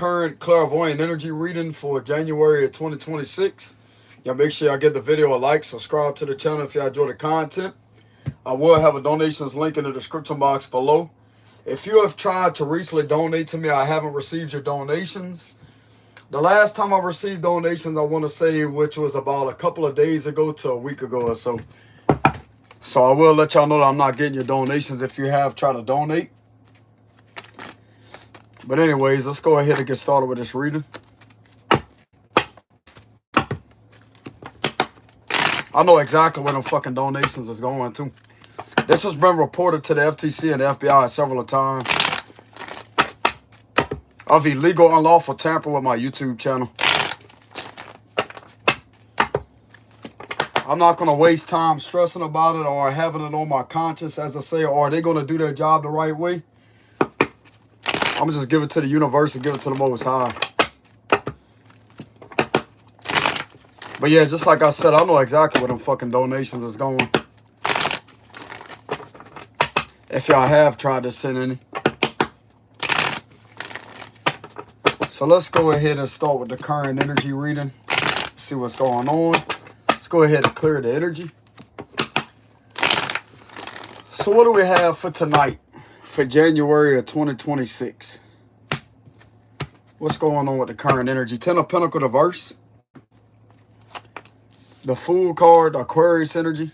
current clairvoyant energy reading for January of 2026. Y'all make sure y'all give the video a like, subscribe to the channel if y'all enjoy the content. I will have a donations link in the description box below. If you have tried to recently donate to me, I haven't received your donations. The last time I received donations, I want to say, which was about a couple of days ago to a week ago or so. So I will let y'all know that I'm not getting your donations if you have tried to donate. But anyways, let's go ahead and get started with this reading. I know exactly where them fucking donations is going to. This has been reported to the FTC and the FBI several times of illegal, unlawful tampering with my YouTube channel. I'm not going to waste time stressing about it or having it on my conscience, as I say, or are they going to do their job the right way? I'm going to just give it to the universe and give it to the Most High. But yeah, just like I said, I know exactly where them fucking donations is going. If y'all have tried to send any. So let's go ahead and start with the current energy reading. See what's going on. Let's go ahead and clear the energy. So what do we have for tonight? For January of 2026. What's going on with the current energy? Ten of Pentacles reverse. The Fool card, Aquarius energy.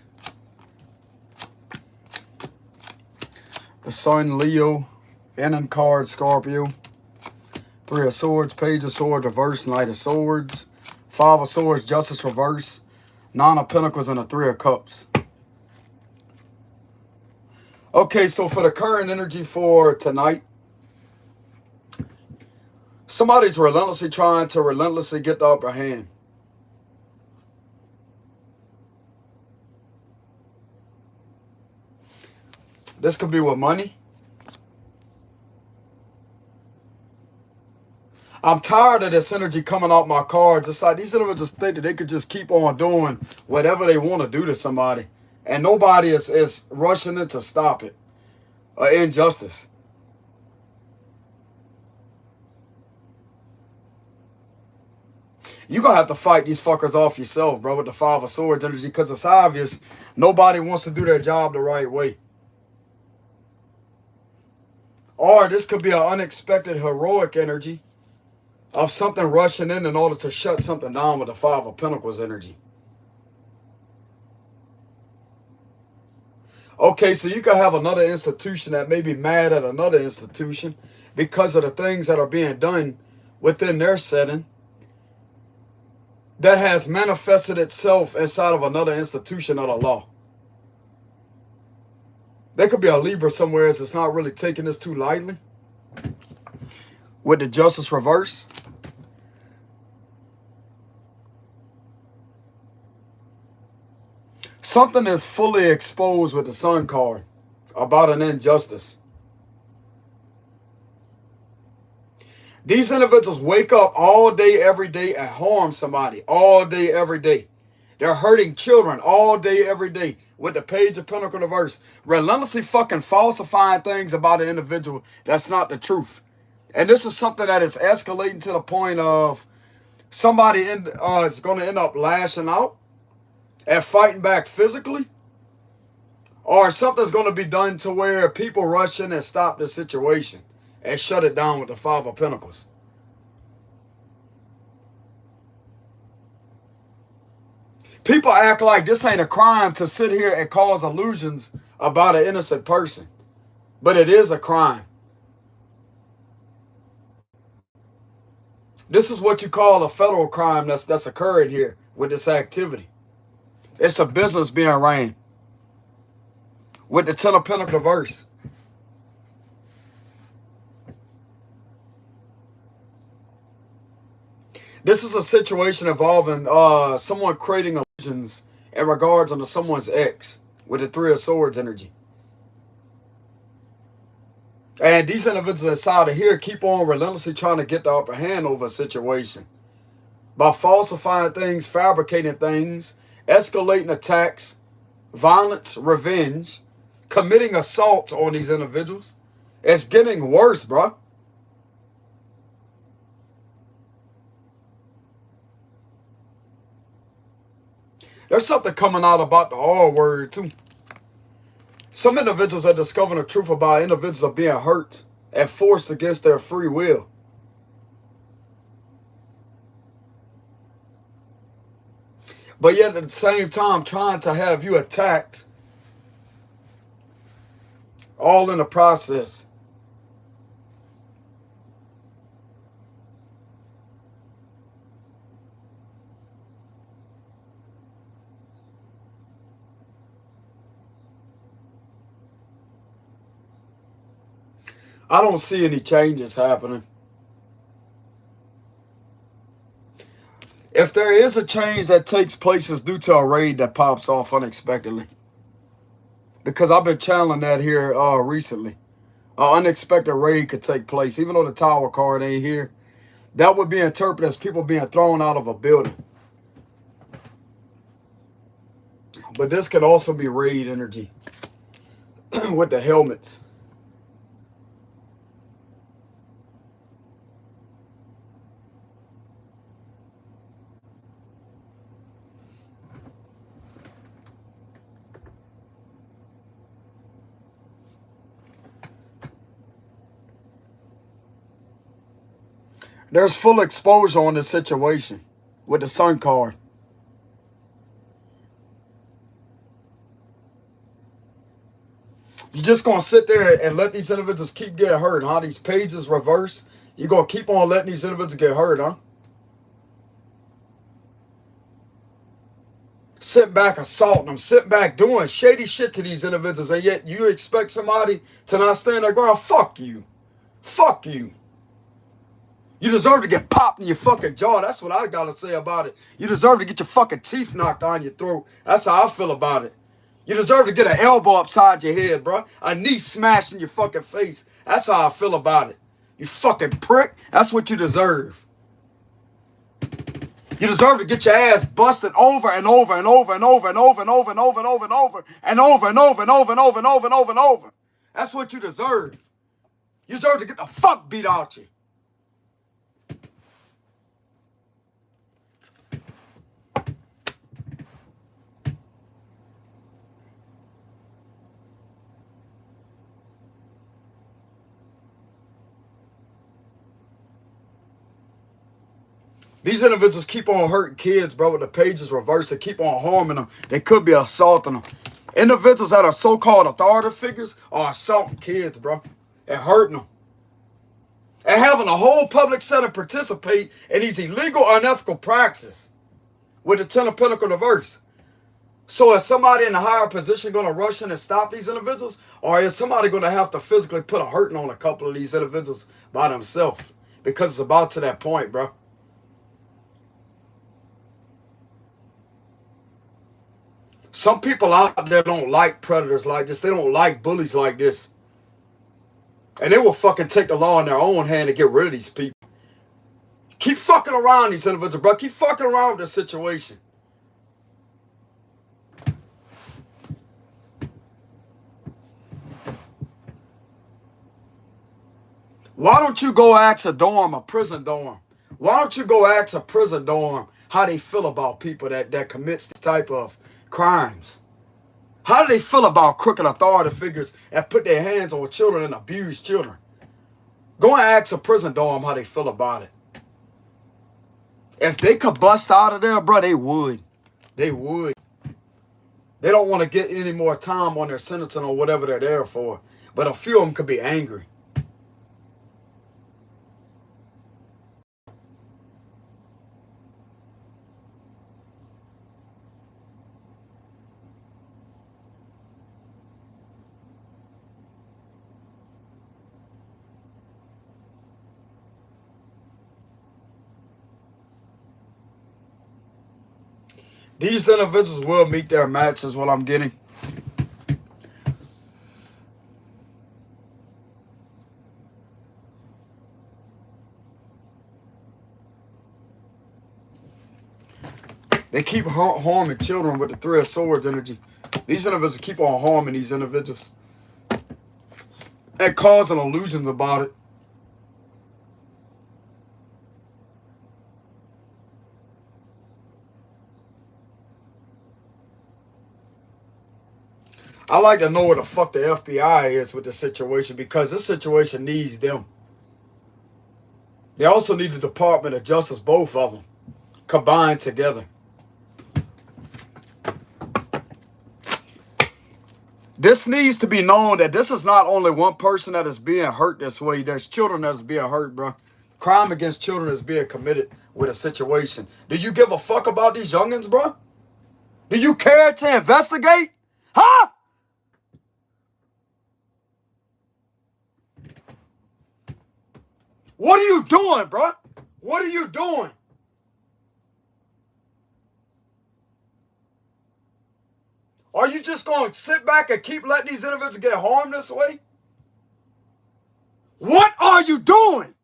The Sun, Leo. Venom card, Scorpio. Three of Swords, Page of Swords, reverse, Knight of Swords. Five of Swords, Justice, reverse. Nine of Pentacles and the Three of Cups. Okay, so for the current energy for tonight, somebody's relentlessly trying to relentlessly get the upper hand. This could be with money. I'm tired of this energy coming out my cards. It's like these individuals think that they could just keep on doing whatever they want to do to somebody. And nobody is rushing in to stop it. Injustice. You're going to have to fight these fuckers off yourself, bro, with the Five of Swords energy. Because it's obvious nobody wants to do their job the right way. Or this could be an unexpected heroic energy of something rushing in order to shut something down with the Five of Pentacles energy. Okay, so you could have another institution that may be mad at another institution because of the things that are being done within their setting that has manifested itself inside of another institution of the law. There could be a Libra somewhere that's not really taking this too lightly. With the Justice reverse. Something is fully exposed with the Sun card about an injustice. These individuals wake up all day, every day and harm somebody all day, every day. They're hurting children all day, every day with the Page of Pentacles reverse. Relentlessly fucking falsifying things about an individual that's not the truth. And this is something that is escalating to the point of somebody is going to end up lashing out and fighting back physically, or something's going to be done to where people rush in and stop the situation and shut it down with the Five of Pentacles. People act like this ain't a crime to sit here and cause illusions about an innocent person, but it is a crime. This is what you call a federal crime that's occurring here with this activity. It's a business being ran with the Ten of Pentacles reverse. This is a situation involving someone creating illusions in regards to someone's ex with the Three of Swords energy. And these individuals inside of here keep on relentlessly trying to get the upper hand over a situation by falsifying things, fabricating things, escalating attacks, violence, revenge, committing assault on these individuals. It's getting worse, bro. There's something coming out about the R word too. Some individuals are discovering the truth about individuals are being hurt and forced against their free will. But yet at the same time trying to have you attacked, all in the process. I don't see any changes happening. If there is a change that takes place, it's due to a raid that pops off unexpectedly. Because I've been channeling that here recently. An unexpected raid could take place, even though the tower card ain't here. That would be interpreted as people being thrown out of a building. But this could also be raid energy with the helmets. There's full exposure on this situation with the sun card. You're just going to sit there and let these individuals keep getting hurt, huh? These pages reverse. You're going to keep on letting these individuals get hurt, huh? Sitting back assaulting them, sitting back doing shady shit to these individuals, and yet you expect somebody to not stand their ground? Fuck you. Fuck you. You deserve to get popped in your fucking jaw. That's what I gotta say about it. You deserve to get your fucking teeth knocked down your throat. That's how I feel about it. You deserve to get an elbow upside your head, bro. A knee smashed in your fucking face. That's how I feel about it. You fucking prick. That's what you deserve. You deserve to get your ass busted over and over and over and over and over and over and over and over and over and over and over and over and over and over and over and over. That's what you deserve. You deserve to get the fuck beat out you. These individuals keep on hurting kids, bro, with the pages reversed. They keep on harming them. They could be assaulting them. Individuals that are so-called authority figures are assaulting kids, bro, and hurting them. And having a whole public setting participate in these illegal, unethical practices with the Ten of Pentacles reverse. So is somebody in a higher position going to rush in and stop these individuals? Or is somebody going to have to physically put a hurting on a couple of these individuals by themselves? Because it's about to that point, bro. Some people out there don't like predators like this. They don't like bullies like this. And they will fucking take the law in their own hand and get rid of these people. Keep fucking around these individuals, bro. Keep fucking around with this situation. Why don't you go ask a dorm, a prison dorm? Why don't you go ask a prison dorm how they feel about people that commits this type of crimes? How do they feel about crooked authority figures that put their hands on children and abuse children? Go and ask a prison dorm how they feel about it. If they could bust out of there, bro, they would. They would. They don't want to get any more time on their sentencing or whatever they're there for. But a few of them could be angry. These individuals will meet their match is what I'm getting. They keep harming children with the Three of Swords energy. These individuals keep on harming these individuals and causing illusions about it. I like to know where the fuck the FBI is with the situation, because this situation needs them. They also need the Department of Justice, both of them, combined together. This needs to be known that this is not only one person that is being hurt this way. There's children that is being hurt, bro. Crime against children is being committed with a situation. Do you give a fuck about these youngins, bro? Do you care to investigate? Huh? What are you doing, bro? What are you doing? Are you just going to sit back and keep letting these individuals get harmed this way? What are you doing?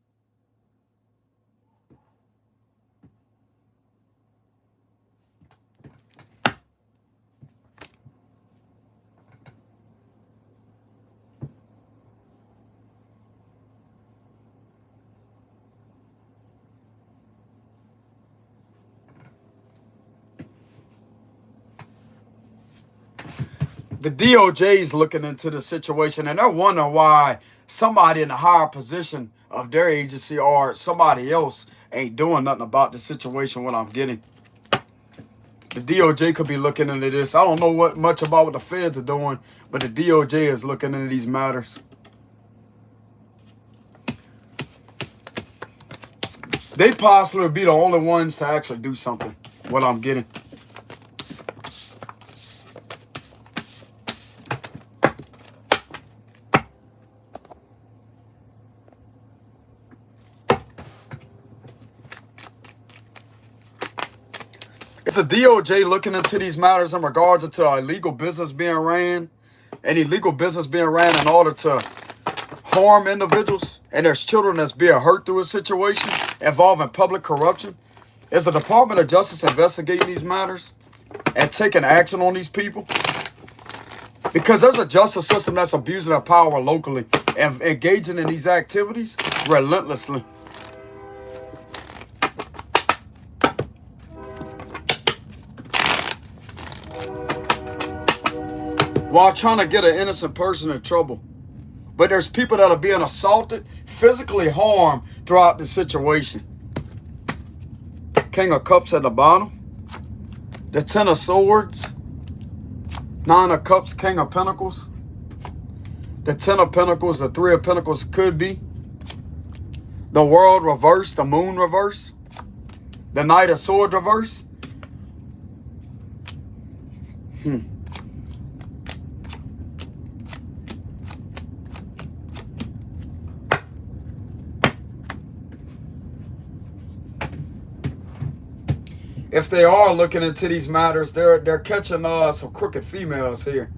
The DOJ is looking into the situation, and they're wondering why somebody in a higher position of their agency or somebody else ain't doing nothing about the situation. What I'm getting, the DOJ could be looking into this. I don't know much about what the feds are doing, but the DOJ is looking into these matters. They possibly be the only ones to actually do something. What I'm getting. The DOJ looking into these matters in regards to illegal business being ran, and illegal business being ran in order to harm individuals, and there's children that's being hurt through a situation involving public corruption. Is the Department of Justice investigating these matters and taking action on these people? Because there's a justice system that's abusing their power locally and engaging in these activities relentlessly. While trying to get an innocent person in trouble. But there's people that are being assaulted, physically harmed throughout the situation. King of Cups at the bottom. The Ten of Swords. Nine of Cups, King of Pentacles. The Ten of Pentacles, the Three of Pentacles could be. The World reversed, the Moon reversed. The Knight of Swords reversed. If they are looking into these matters, they're catching some crooked females here.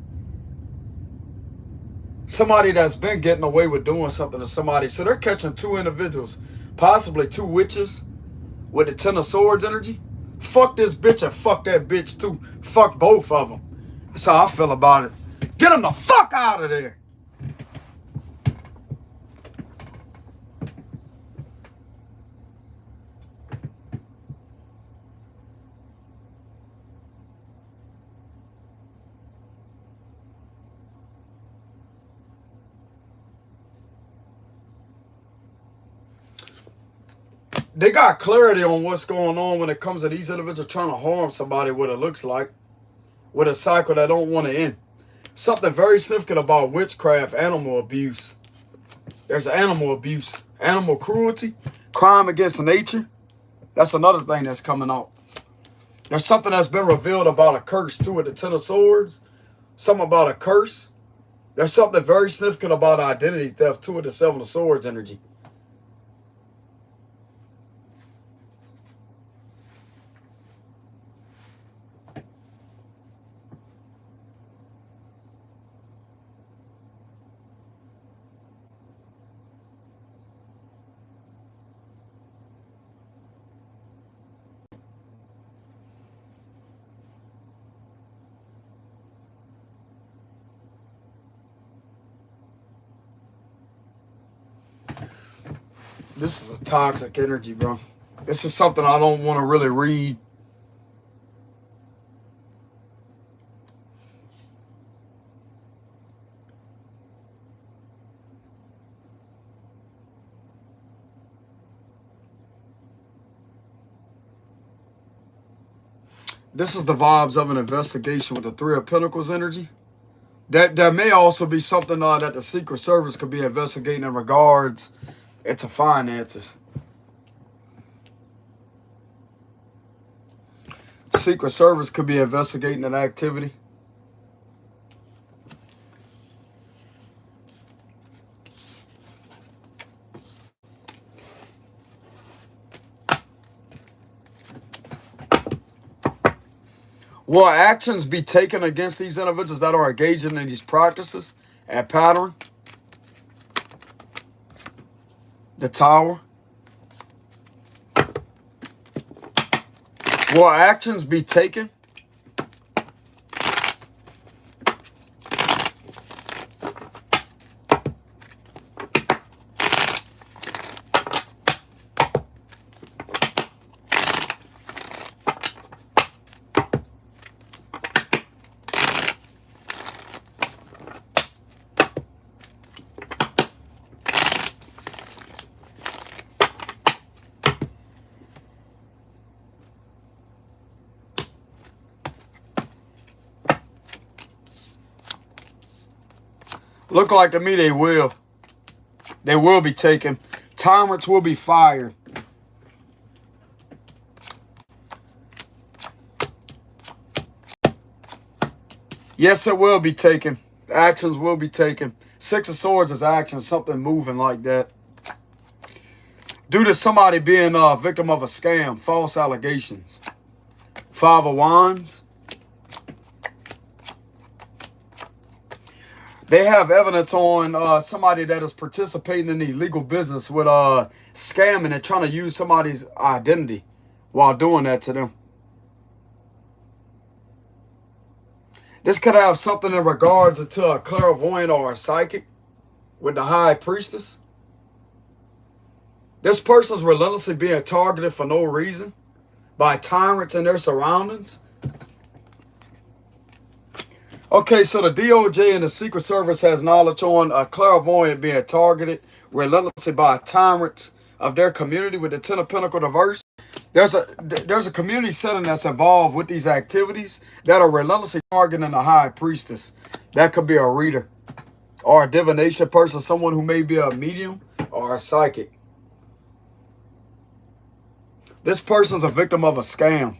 Somebody that's been getting away with doing something to somebody. So they're catching two individuals, possibly two witches with the Ten of Swords energy. Fuck this bitch and fuck that bitch too. Fuck both of them. That's how I feel about it. Get them the fuck out of there. They got clarity on what's going on when it comes to these individuals trying to harm somebody, what it looks like, with a cycle that don't want to end. Something very significant about witchcraft, animal abuse. There's animal abuse, animal cruelty, crime against nature. That's another thing that's coming out. There's something that's been revealed about a curse too with the Ten of Swords. Something about a curse. There's something very significant about identity theft too with the Seven of Swords energy. This is a toxic energy, bro. This is something I don't want to really read. This is the vibes of an investigation with the Three of Pentacles energy. There may also be something that the Secret Service could be investigating in regards to finances. Secret Service could be investigating an activity. Will actions be taken against these individuals that are engaging in these practices and pattern? The Tower. Will actions be taken? Look like to me they will. They will be taken. Tyrants will be fired. Yes, it will be taken. Actions will be taken. Six of Swords is action, something moving like that. Due to somebody being a victim of a scam, false allegations. Five of Wands. They have evidence on somebody that is participating in the illegal business with scamming and trying to use somebody's identity while doing that to them. This could have something in regards to a clairvoyant or a psychic with the high priestess. This person's relentlessly being targeted for no reason by tyrants in their surroundings. Okay, so the DOJ and the Secret Service has knowledge on a clairvoyant being targeted relentlessly by tyrants of their community with the Ten of Pentacles reversed. There's a community setting that's involved with these activities that are relentlessly targeting the high priestess. That could be a reader or a divination person, someone who may be a medium or a psychic. This person's a victim of a scam.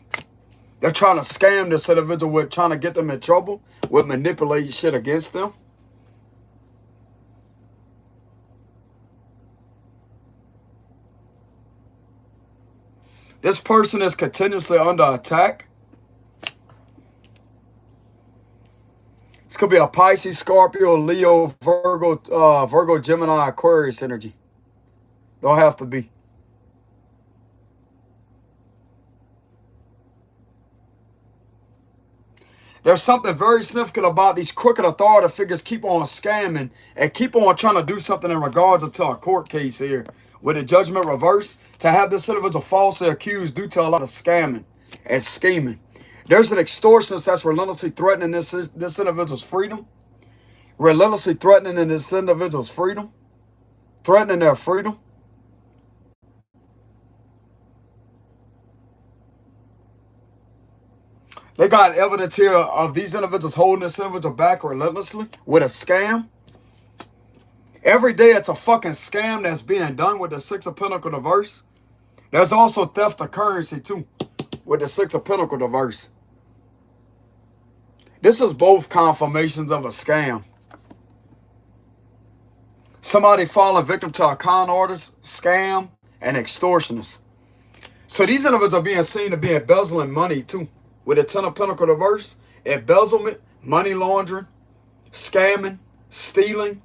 They're trying to scam this individual with trying to get them in trouble with manipulating shit against them. This person is continuously under attack. This could be a Pisces, Scorpio, Leo, Virgo, Gemini, Aquarius energy. Don't have to be. There's something very significant about these crooked authority figures keep on scamming and keep on trying to do something in regards to a court case here with a judgment reversed to have this individual falsely accused due to a lot of scamming and scheming. There's an extortionist that's relentlessly threatening this individual's freedom. Relentlessly threatening this individual's freedom. Threatening their freedom. They got evidence here of these individuals holding this individual back relentlessly with a scam. Every day it's a fucking scam that's being done with the Six of Pentacles reverse. There's also theft of currency too with the Six of Pentacles reverse. This is both confirmations of a scam. Somebody falling victim to a con artist, scam, and extortionist. So these individuals are being seen to be embezzling money too. With a Ten of Pentacles reverse, embezzlement, money laundering, scamming, stealing.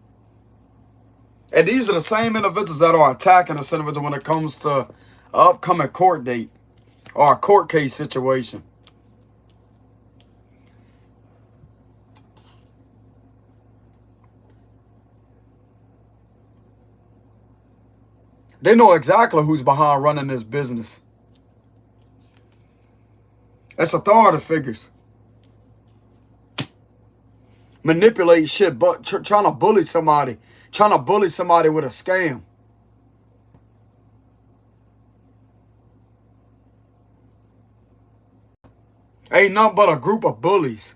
And these are the same individuals that are attacking this individual when it comes to an upcoming court date or a court case situation. They know exactly who's behind running this business. That's authority figures. Manipulate shit, but trying to bully somebody. Trying to bully somebody with a scam. Ain't nothing but a group of bullies.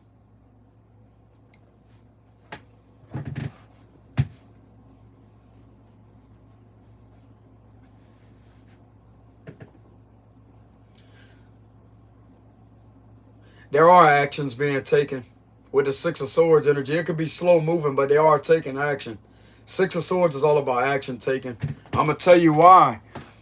There are actions being taken with the Six of Swords energy. It could be slow moving, but they are taking action. Six of Swords is all about action taken. I'm going to tell you why.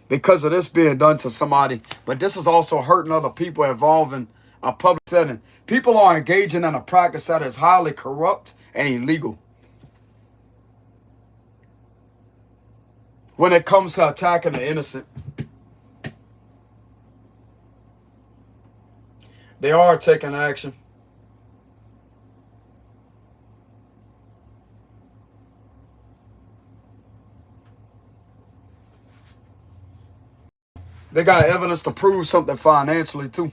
Because of this being done to somebody. But this is also hurting other people involving a public setting. People are engaging in a practice that is highly corrupt and illegal. When it comes to attacking the innocent. They are taking action. They got evidence to prove something financially too.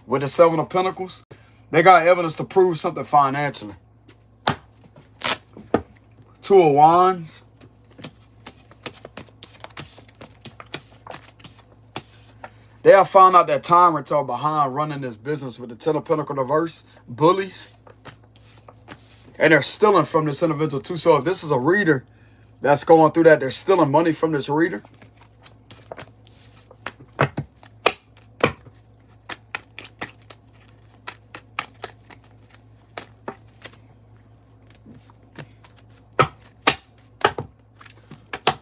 With the Seven of Pentacles, they got evidence to prove something financially. Two of Wands. They have found out that tyrants are behind running this business with the Ten of Pentacles reverse. Bullies. And they're stealing from this individual too. So if this is a reader that's going through that, they're stealing money from this reader.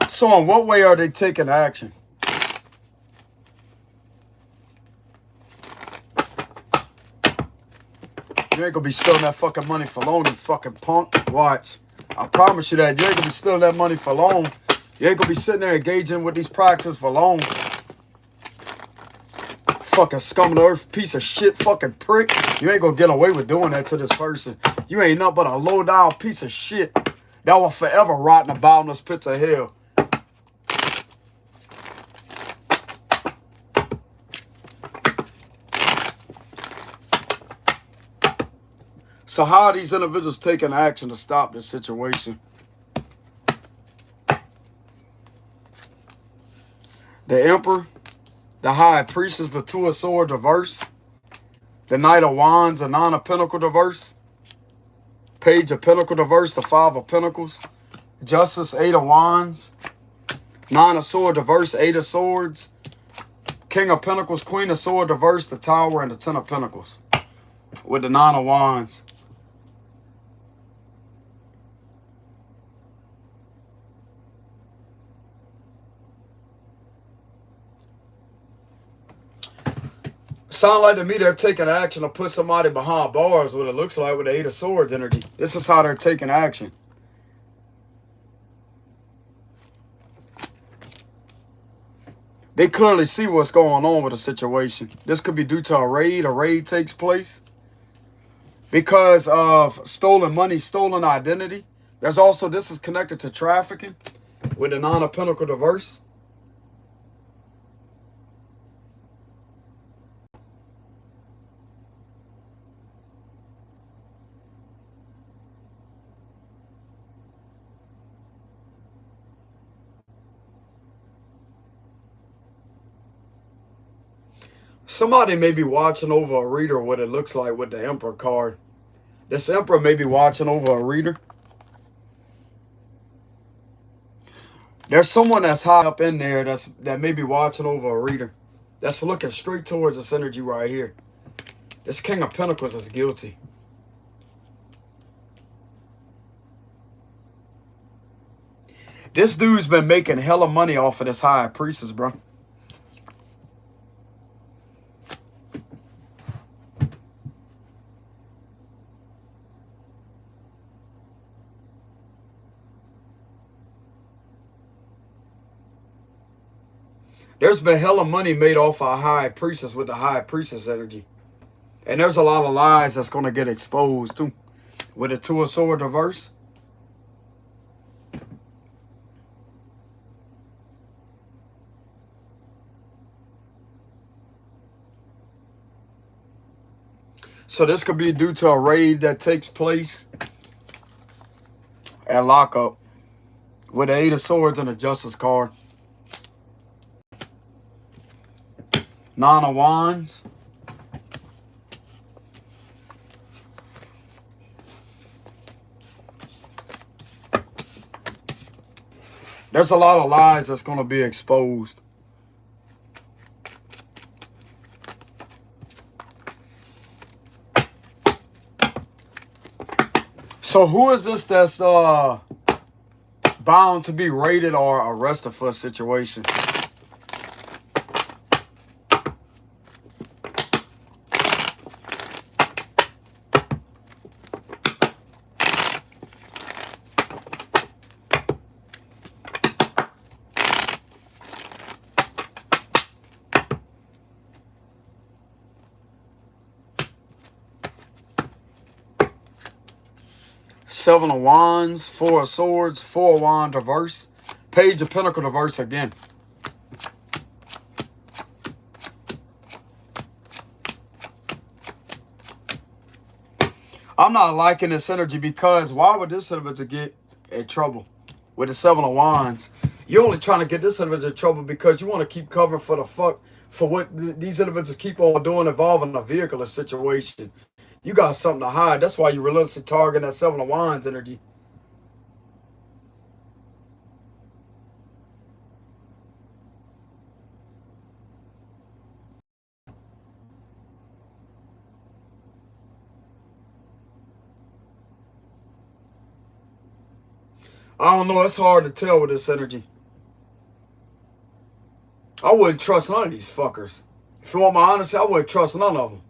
So in what way are they taking action? You ain't gonna be stealing that fucking money for long, you fucking punk. Watch. I promise you that. You ain't gonna be stealing that money for long. You ain't gonna be sitting there engaging with these practices for long. Fucking scum of the earth, piece of shit, fucking prick. You ain't gonna get away with doing that to this person. You ain't nothing but a low down piece of shit that will forever rot in the bottomless pits of hell. So how are these individuals taking action to stop this situation? The Emperor, the High Priestess, the Two of Swords reverse, the Knight of Wands, the Nine of Pentacles reverse, Page of Pentacles reverse, the Five of Pentacles, Justice, Eight of Wands, Nine of Swords reverse, Eight of Swords, King of Pentacles, Queen of Swords reverse, the Tower, and the Ten of Pentacles with the Nine of Wands. Sound like to me they're taking action to put somebody behind bars, what it looks like with the Eight of Swords energy. This is how they're taking action. They clearly see what's going on with the situation. This could be due to a raid. A raid takes place because of stolen money, stolen identity. There's also, this is connected to trafficking with the Nine of Pentacles reverse. Somebody may be watching over a reader, what it looks like with the Emperor card. This Emperor may be watching over a reader. There's someone that's high up in there that may be watching over a reader. That's looking straight towards this energy right here. This King of Pentacles is guilty. This dude's been making hella money off of this High Priestess, bro. There's been hella money made off of High Priestess with the High Priestess energy. And there's a lot of lies that's going to get exposed too. With the Two of Swords reverse. So this could be due to a raid that takes place at lockup. With the Eight of Swords and the Justice card. Nine of Wands. There's a lot of lies that's going to be exposed. So who is this that's bound to be raided or arrested for a situation? Seven of Wands, Four of Swords, Four of Wands reverse, Page of Pentacles reverse again. I'm not liking this energy because why would this individual get in trouble with the Seven of Wands? You're only trying to get this individual in trouble because you want to keep covering for what these individuals keep on doing involving a vehicle or situation. You got something to hide. That's why you relentlessly target that Seven of Wands energy. I don't know. It's hard to tell with this energy. I wouldn't trust none of these fuckers. If you want my honesty, I wouldn't trust none of them.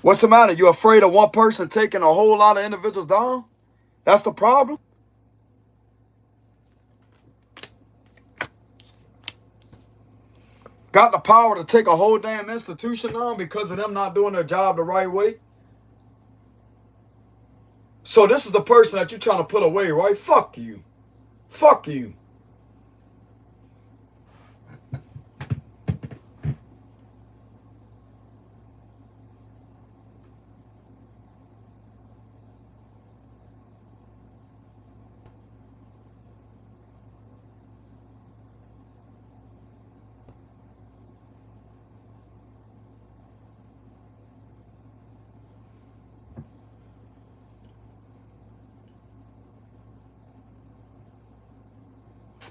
What's the matter? You afraid of one person taking a whole lot of individuals down? That's the problem? Got the power to take a whole damn institution down because of them not doing their job the right way? So this is the person that you're trying to put away, right? Fuck you. Fuck you.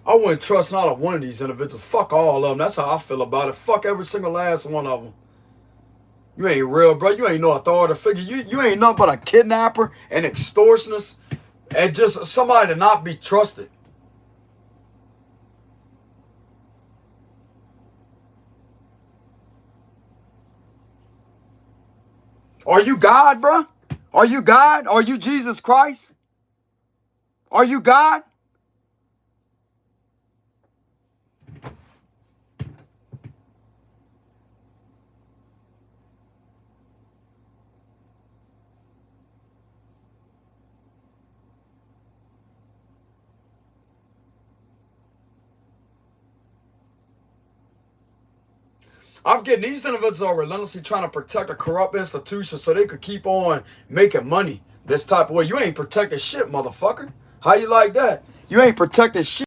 I wouldn't trust not a one of these individuals. Fuck all of them. That's how I feel about it. Fuck every single last one of them. You ain't real, bro. You ain't no authority figure. You ain't nothing but a kidnapper and extortionist and just somebody to not be trusted. Are you God, bro? Are you God? Are you Jesus Christ? Are you God? I'm getting these individuals are relentlessly trying to protect a corrupt institution so they could keep on making money this type of way. You ain't protecting shit, motherfucker. How you like that? You ain't protecting shit.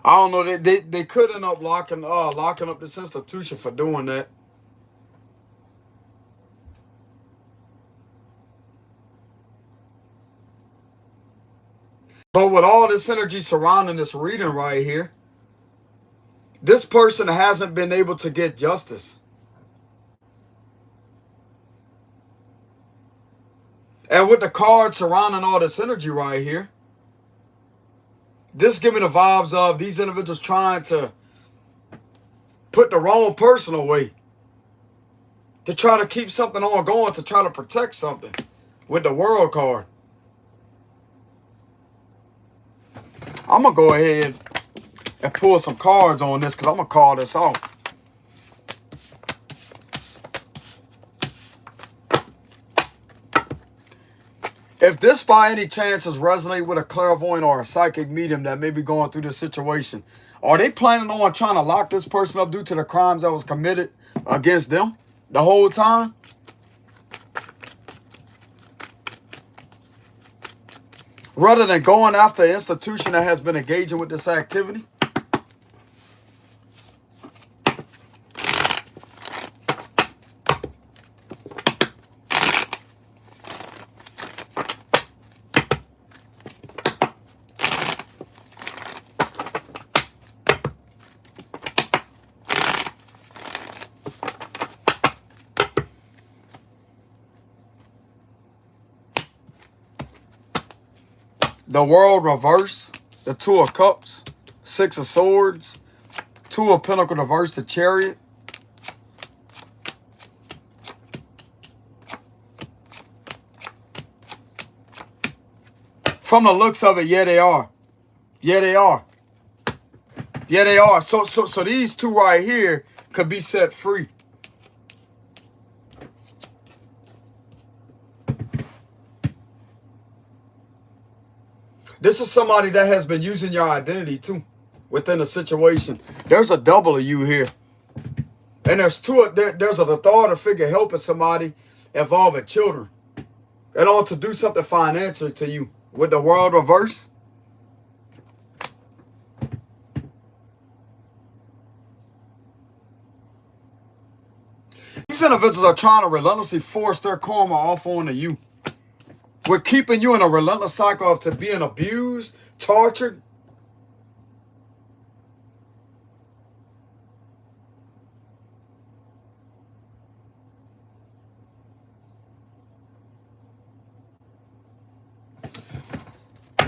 I don't know. They could end up locking up this institution for doing that. But with all this energy surrounding this reading right here, this person hasn't been able to get justice. And with the cards surrounding all this energy right here, this give me the vibes of these individuals trying to put the wrong person away. To try to keep something on going, to try to protect something with the World card. I'm going to go ahead and pull some cards on this because I'm going to call this off. If this by any chance is resonate with a clairvoyant or a psychic medium that may be going through this situation, are they planning on trying to lock this person up due to the crimes that was committed against them the whole time? Rather than going after an institution that has been engaging with this activity? The world reverse, the Two of Cups, Six of Swords, Two of Pentacles reverse, the Chariot. From the looks of it, yeah, they are. Yeah, they are. Yeah, they are. So these two right here could be set free. This is somebody that has been using your identity too within a situation. There's a double of you here. And there's there's an authority figure helping somebody involving children. And all to do something financially to you with the world reverse. These individuals are trying to relentlessly force their karma off onto you. We're keeping you in a relentless cycle of to being abused, tortured.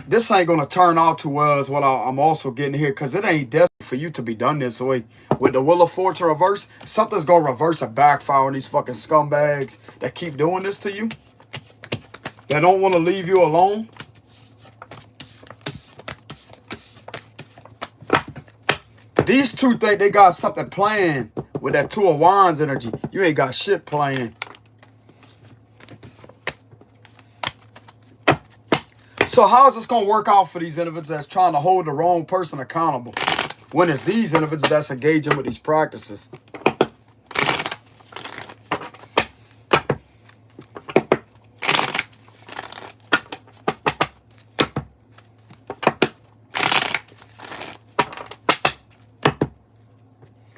This ain't going to turn out too well is what I'm also getting here, because it ain't destined for you to be done this way. With the Wheel of Fortune reverse, something's going to reverse and backfire on these fucking scumbags that keep doing this to you. They don't want to leave you alone. These two think they got something planned with that Two of Wands energy. You ain't got shit planned. So how is this going to work out for these individuals that's trying to hold the wrong person accountable when it's these individuals that's engaging with these practices?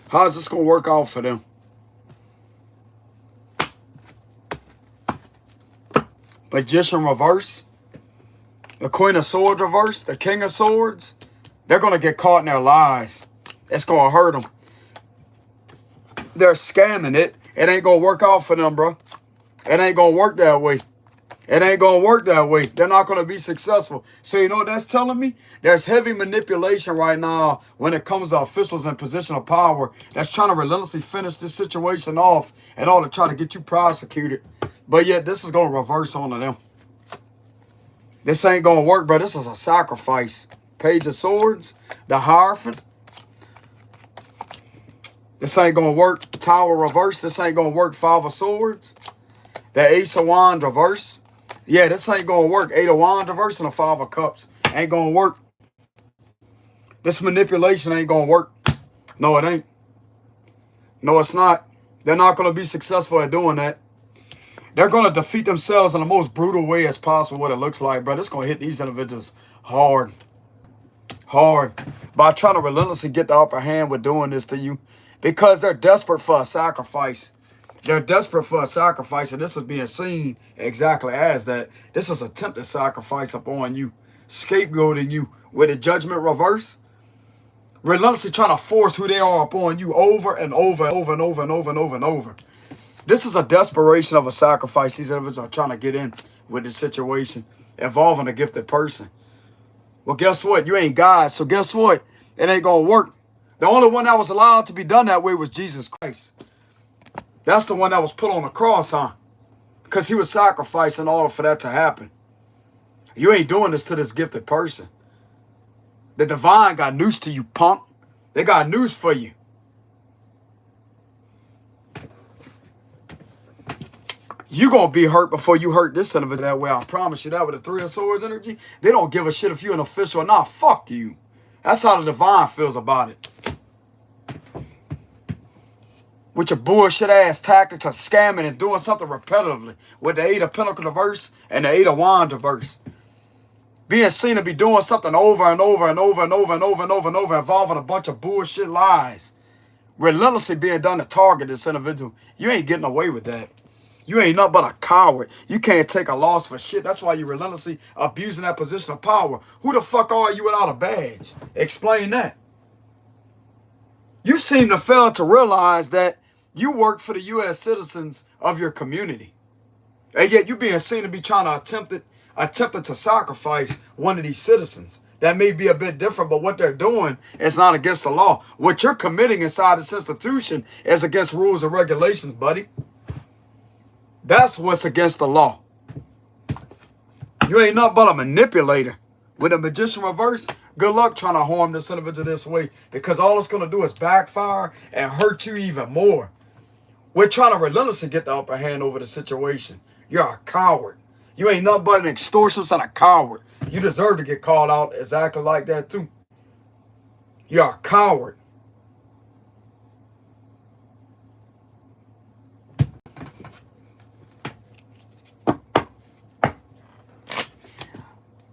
How is this going to work out for them? Magician reverse. The Queen of Swords reverse. The King of Swords. They're going to get caught in their lies. It's going to hurt them. They're scamming it. It ain't going to work out for them, bro. It ain't going to work that way. It ain't going to work that way. They're not going to be successful. So you know what that's telling me? There's heavy manipulation right now when it comes to officials in position of power that's trying to relentlessly finish this situation off and all to try to get you prosecuted. But yet this is going to reverse onto them. This ain't going to work, bro. This is a sacrifice. Page of Swords. The Hierophant. This ain't going to work. Tower reverse. This ain't going to work. Five of Swords. The Ace of Wands reverse. Yeah, this ain't going to work. Eight of Wands reverse and a Five of Cups. Ain't going to work. This manipulation ain't going to work. No, it ain't. No, it's not. They're not going to be successful at doing that. They're going to defeat themselves in the most brutal way as possible, what it looks like, bro. It's going to hit these individuals hard. Hard. By trying to relentlessly get the upper hand with doing this to you. Because they're desperate for a sacrifice. They're desperate for a sacrifice, and this is being seen exactly as that. This is attempted sacrifice upon you. Scapegoating you with a judgment reverse. Relentlessly trying to force who they are upon you over and over and over and over and over and over and over. This is a desperation of a sacrifice these individuals are trying to get in with the situation involving a gifted person. Well, guess what? You ain't God, so guess what? It ain't going to work. The only one that was allowed to be done that way was Jesus Christ. That's the one that was put on the cross, huh? Because he was sacrificed in order for that to happen. You ain't doing this to this gifted person. The divine got news to you, punk. They got news for you. You're going to be hurt before you hurt this individual that way. I promise you that with the Three of Swords energy. They don't give a shit if you're an official or not. Fuck you. That's how the divine feels about it. With your bullshit ass tactics of scamming and doing something repetitively. With the Eight of Pentacles reverse and the Eight of Wands reverse. Being seen to be doing something over and over and over and over and over and over and over, involving a bunch of bullshit lies. Relentlessly being done to target this individual. You ain't getting away with that. You ain't nothing but a coward. You can't take a loss for shit. That's why you're relentlessly abusing that position of power. Who the fuck are you without a badge? Explain that. You seem to fail to realize that you work for the U.S. citizens of your community. And yet you're being seen to be trying to attempting to sacrifice one of these citizens. That may be a bit different, but what they're doing is not against the law. What you're committing inside this institution is against rules and regulations, buddy. That's what's against the law. You ain't nothing but a manipulator. With a Magician reverse, good luck trying to harm this individual this way, because all it's going to do is backfire and hurt you even more. We're trying to relentlessly get the upper hand over the situation. You're a coward. You ain't nothing but an extortionist and a coward. You deserve to get called out exactly like that too. You're a coward.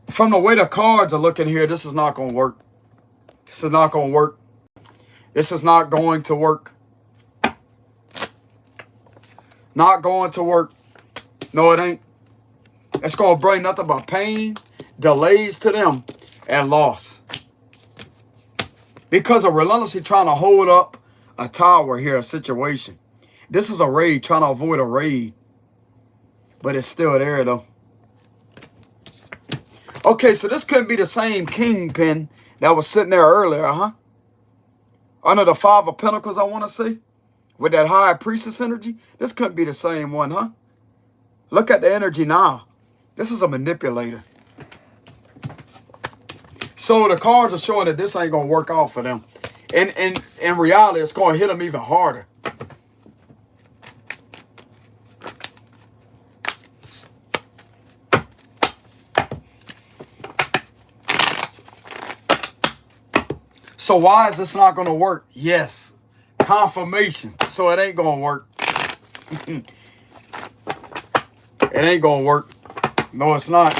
From the way the cards are looking here, this is not going to work. This is not going to work. This is not going to work. Not going to work. No, it ain't. It's going to bring nothing but pain, delays to them, and loss. Because of relentlessly trying to hold up a tower here, a situation. This is a raid, trying to avoid a raid. But it's still there, though. Okay, so this couldn't be the same kingpin that was sitting there earlier, huh? Under the Five of Pentacles, I want to say. With that High Priestess energy. This couldn't be the same one, huh? Look at the energy now. This is a manipulator. So the cards are showing that this ain't going to work out for them. And in reality, it's going to hit them even harder. So why is this not going to work? Yes. Confirmation. So it ain't going to work. It ain't going to work. No, it's not.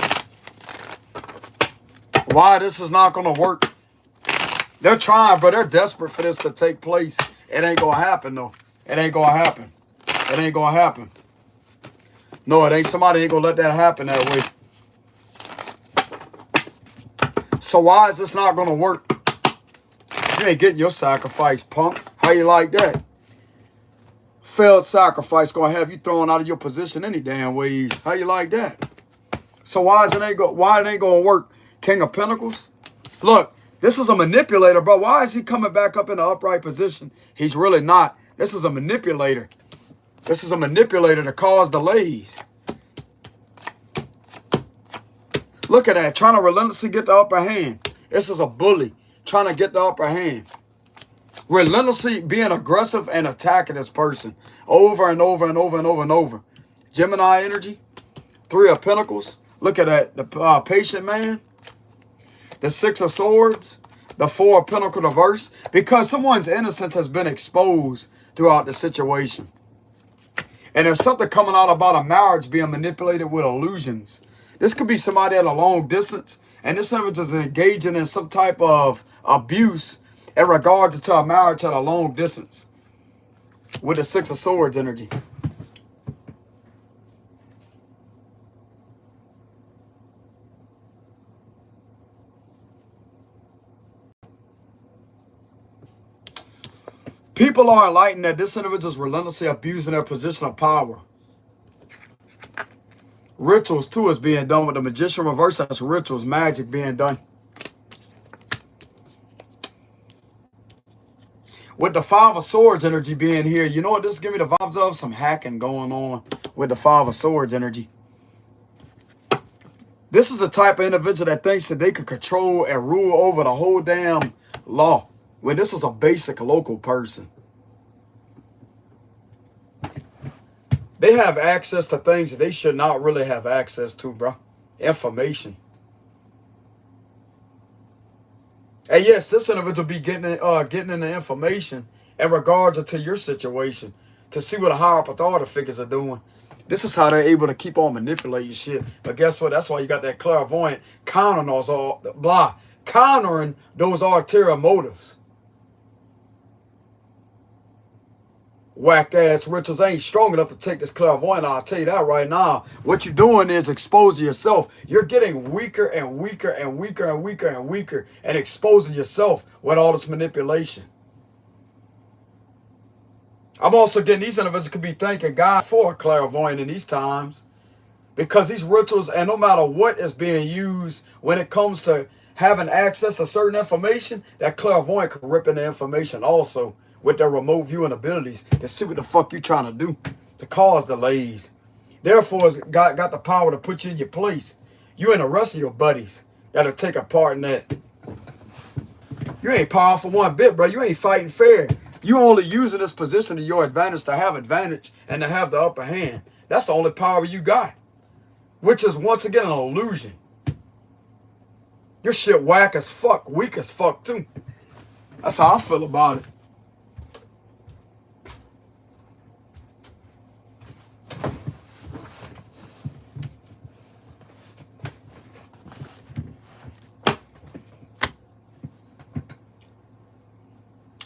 Why this is not going to work? They're trying, but they're desperate for this to take place. It ain't going to happen, though. It ain't going to happen. It ain't going to happen. No, it ain't. Somebody ain't going to let that happen that way. So why is this not going to work? You ain't getting your sacrifice, punk. How you like that? Failed sacrifice gonna have you thrown out of your position any damn ways. How you like that? So why it ain't gonna work? King of Pentacles? Look, this is a manipulator, bro. Why is he coming back up in the upright position? He's really not. This is a manipulator. This is a manipulator to cause delays. Look at that. Trying to relentlessly get the upper hand. This is a bully. Trying to get the upper hand. Relentlessly being aggressive and attacking this person. Over and over and over and over and over. Gemini energy. Three of Pentacles. Look at that. The patient man. The Six of Swords. The Four of Pentacles reverse. Because someone's innocence has been exposed throughout the situation. And there's something coming out about a marriage being manipulated with illusions. This could be somebody at a long distance. And this individual is engaging in some type of abuse in regards to a marriage at a long distance. With the Six of Swords energy. People are enlightened that this individual is relentlessly abusing their position of power. Rituals, too, is being done with the Magician reverse. That's rituals, magic being done. With the Five of Swords energy being here, you know what this give me the vibes of? Some hacking going on with the Five of Swords energy. This is the type of individual that thinks that they could control and rule over the whole damn law. When this is a basic local person. They have access to things that they should not really have access to, bro. Information. And yes, this individual be getting in the information in regards to your situation to see what the higher up authority figures are doing. This is how they're able to keep on manipulating shit. But guess what? That's why you got that clairvoyant countering countering those ulterior motives. Whack ass rituals ain't strong enough to take this clairvoyant. I'll tell you that right now. What you're doing is exposing yourself. You're getting weaker and weaker and weaker and weaker and weaker and exposing yourself with all this manipulation. I'm also getting these individuals could be thanking God for clairvoyant in these times, because these rituals, and no matter what is being used when it comes to having access to certain information, that clairvoyant can rip in the information also with their remote viewing abilities to see what the fuck you trying to do to cause delays. Therefore, it's got the power to put you in your place. You and the rest of your buddies that'll take a part in that. You ain't powerful one bit, bro. You ain't fighting fair. You only using this position to your advantage to have advantage and to have the upper hand. That's the only power you got, which is once again an illusion. Your shit whack as fuck, weak as fuck too. That's how I feel about it.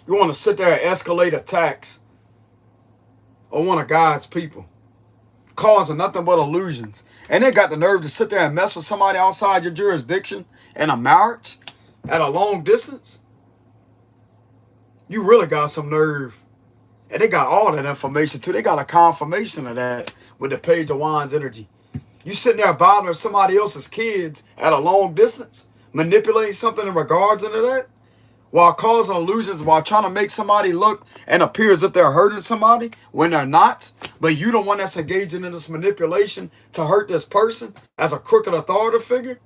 You want to sit there and escalate attacks on one of God's people, causing nothing but illusions. And they got the nerve to sit there and mess with somebody outside your jurisdiction in a marriage at a long distance. You really got some nerve. And they got all that information too. They got a confirmation of that with the Page of Wands energy. You sitting there bothering somebody else's kids at a long distance, manipulating something in regards to that, while causing illusions, while trying to make somebody look and appear as if they're hurting somebody when they're not. But you the one that's engaging in this manipulation to hurt this person as a crooked authority figure.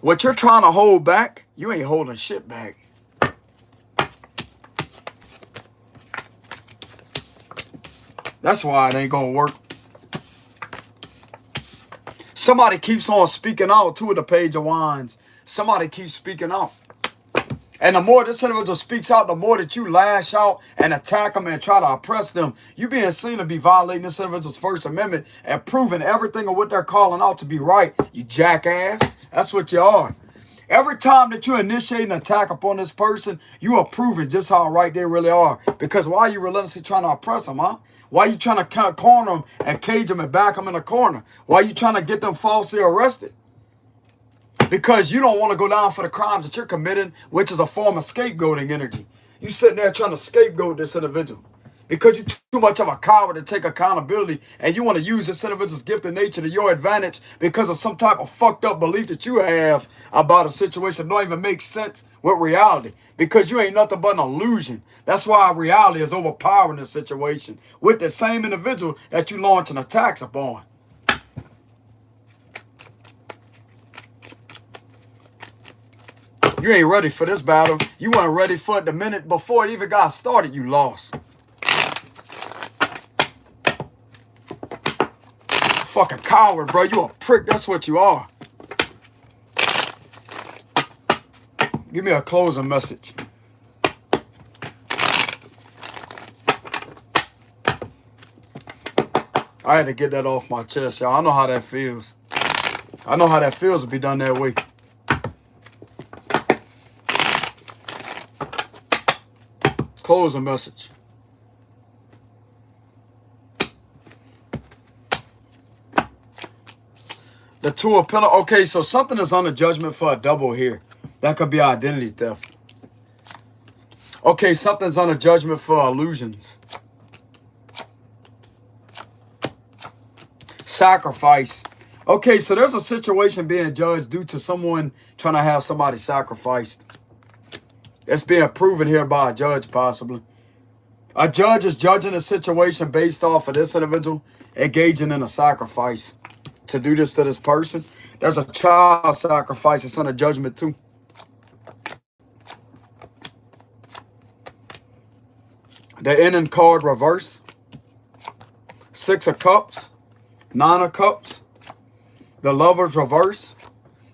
What you're trying to hold back, you ain't holding shit back. That's why it ain't gonna work. Somebody keeps on speaking out too with the Page of Wands. Somebody keeps speaking out. And the more this individual speaks out, the more that you lash out and attack them and try to oppress them. You being seen to be violating this individual's First Amendment and proving everything of what they're calling out to be right. You jackass. That's what you are. Every time that you initiate an attack upon this person, you are proving just how right they really are. Because why are you relentlessly trying to oppress them, huh? Why are you trying to corner them and cage them and back them in a corner? Why are you trying to get them falsely arrested? Because you don't want to go down for the crimes that you're committing, which is a form of scapegoating energy. You sitting there trying to scapegoat this individual because you're too much of a coward to take accountability, and you want to use this individual's gifted nature to your advantage because of some type of fucked up belief that you have about a situation that don't even make sense with reality, because you ain't nothing but an illusion. That's why reality is overpowering the situation with the same individual that you launching attacks upon. You ain't ready for this battle. You weren't ready for it the minute before it even got started. You lost. Fucking coward, bro. You a prick. That's what you are. Give me a closing message. I had to get that off my chest, y'all. I know how that feels. I know how that feels to be done that way. Closing message. The Two of Pentacles. Okay, so something is under judgment for a double here. That could be identity theft. Okay, something's under judgment for illusions. Sacrifice. Okay, so there's a situation being judged due to someone trying to have somebody sacrificed. It's being proven here by a judge, possibly. A judge is judging a situation based off of this individual engaging in a sacrifice to do this to this person. There's a child sacrifice and son of judgment too. The ending card reverse. 6 of Cups. 9 of Cups. The Lovers reverse.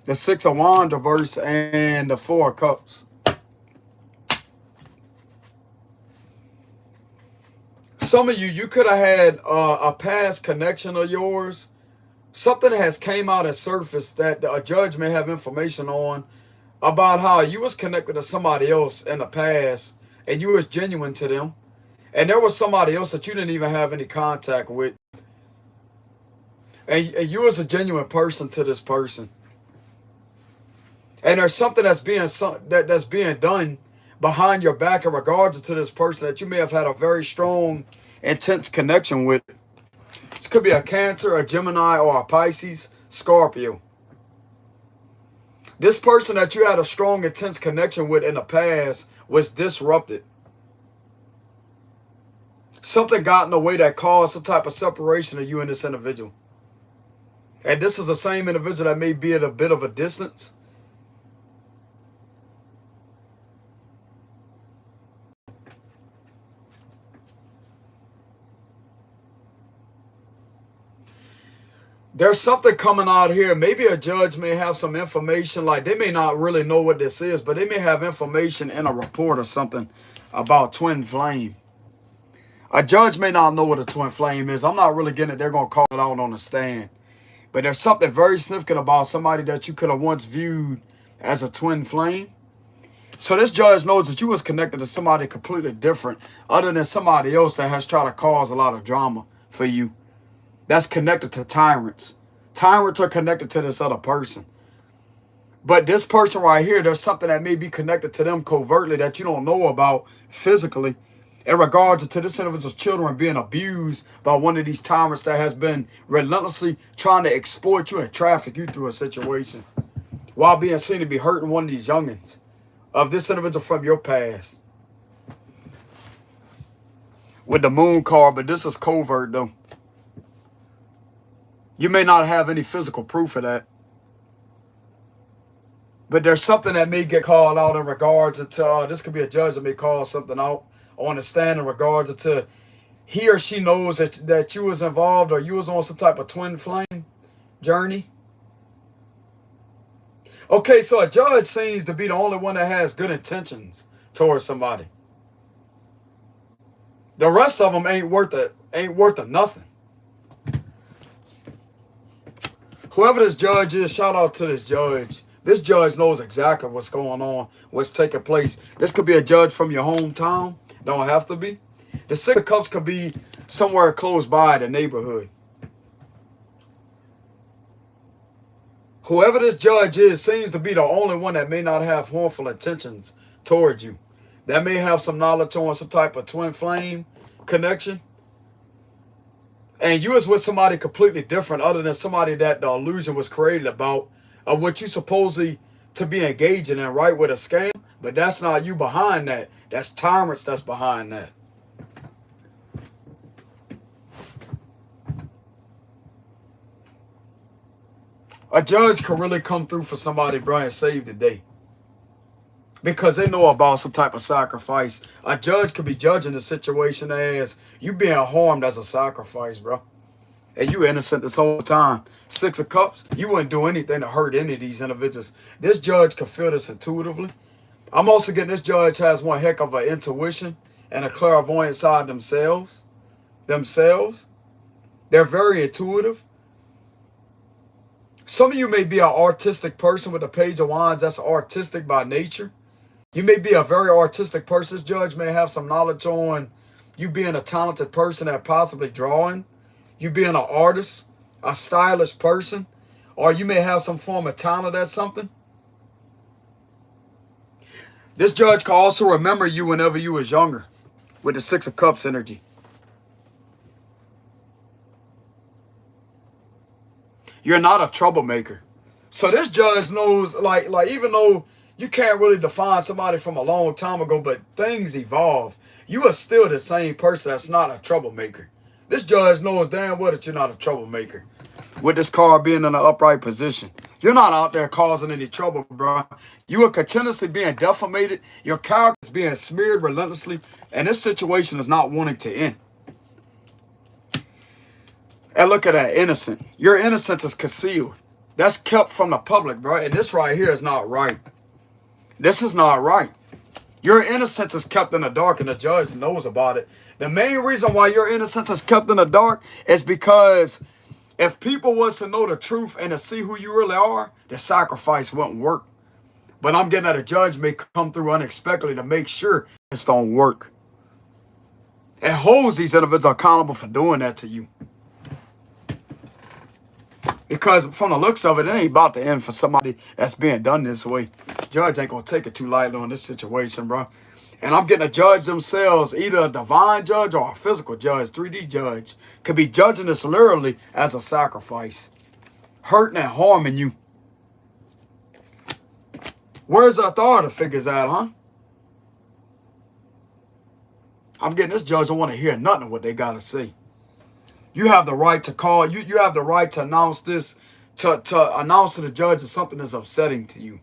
The 6 of Wands reverse. And the 4 of Cups. Some of you could have had a past connection of yours. Something has came out and surfaced that a judge may have information on about how you was connected to somebody else in the past and you was genuine to them. And there was somebody else that you didn't even have any contact with. And you was a genuine person to this person. And there's something that's being done behind your back in regards to this person that you may have had a very strong, intense connection with. This could be a Cancer, a Gemini, or a Pisces, Scorpio. This person that you had a strong, intense connection with in the past was disrupted. Something got in the way that caused some type of separation of you and this individual. And this is the same individual that may be at a bit of a distance. There's something coming out here. Maybe a judge may have some information, like they may not really know what this is, but they may have information in a report or something about twin flame. A judge may not know what a twin flame is. I'm not really getting it. They're going to call it out on the stand. But there's something very significant about somebody that you could have once viewed as a twin flame. So this judge knows that you was connected to somebody completely different other than somebody else that has tried to cause a lot of drama for you. That's connected to tyrants. Tyrants are connected to this other person. But this person right here, there's something that may be connected to them covertly that you don't know about physically in regards to this individual's children being abused by one of these tyrants that has been relentlessly trying to exploit you and traffic you through a situation while being seen to be hurting one of these youngins of this individual from your past. With the Moon card, but this is covert though. You may not have any physical proof of that. But there's something that may get called out in regards to, this could be a judge that may call something out on the stand in regards to he or she knows that you was involved or you was on some type of twin flame journey. Okay, so a judge seems to be the only one that has good intentions towards somebody. The rest of them ain't worth a nothing. Whoever this judge is, shout out to this judge. This judge knows exactly what's going on, what's taking place. This could be a judge from your hometown. Don't have to be. The 6 of Cups could be somewhere close by the neighborhood. Whoever this judge is seems to be the only one that may not have harmful intentions towards you. That may have some knowledge on some type of twin flame connection. And you was with somebody completely different other than somebody that the illusion was created about of what you supposedly to be engaging in, right, with a scam. But that's not you behind that. That's tyrants that's behind that. A judge can really come through for somebody, bro, and save the day. Because they know about some type of sacrifice. A judge could be judging the situation as you being harmed as a sacrifice, bro. And you innocent this whole time. 6 of Cups, you wouldn't do anything to hurt any of these individuals. This judge can feel this intuitively. I'm also getting this judge has one heck of an intuition and a clairvoyant side themselves. They're very intuitive. Some of you may be an artistic person with the Page of Wands. That's artistic by nature. You may be a very artistic person. This judge may have some knowledge on you being a talented person at possibly drawing. You being an artist, a stylish person. Or you may have some form of talent at something. This judge can also remember you whenever you was younger with the 6 of Cups energy. You're not a troublemaker. So this judge knows, like even though you can't really define somebody from a long time ago, but things evolve. You are still the same person that's not a troublemaker. This judge knows damn well that you're not a troublemaker. With this card being in an upright position. You're not out there causing any trouble, bro. You are continuously being defamated. Your character is being smeared relentlessly. And this situation is not wanting to end. And look at that, innocent. Your innocence is concealed. That's kept from the public, bro. And this right here is not right. This is not right. Your innocence is kept in the dark and the judge knows about it. The main reason why your innocence is kept in the dark is because if people was to know the truth and to see who you really are, the sacrifice wouldn't work. But I'm getting that a judge may come through unexpectedly to make sure this don't work. It holds these individuals accountable for doing that to you. Because from the looks of it, it ain't about to end for somebody that's being done this way. Judge ain't going to take it too lightly on this situation, bro. And I'm getting a judge themselves, either a divine judge or a physical judge, 3D judge, could be judging this literally as a sacrifice. Hurting and harming you. Where's the authority figures at, huh? I'm getting this judge don't want to hear nothing of what they got to say. You have the right to call. You have the right to announce this, to announce to the judge that something is upsetting to you.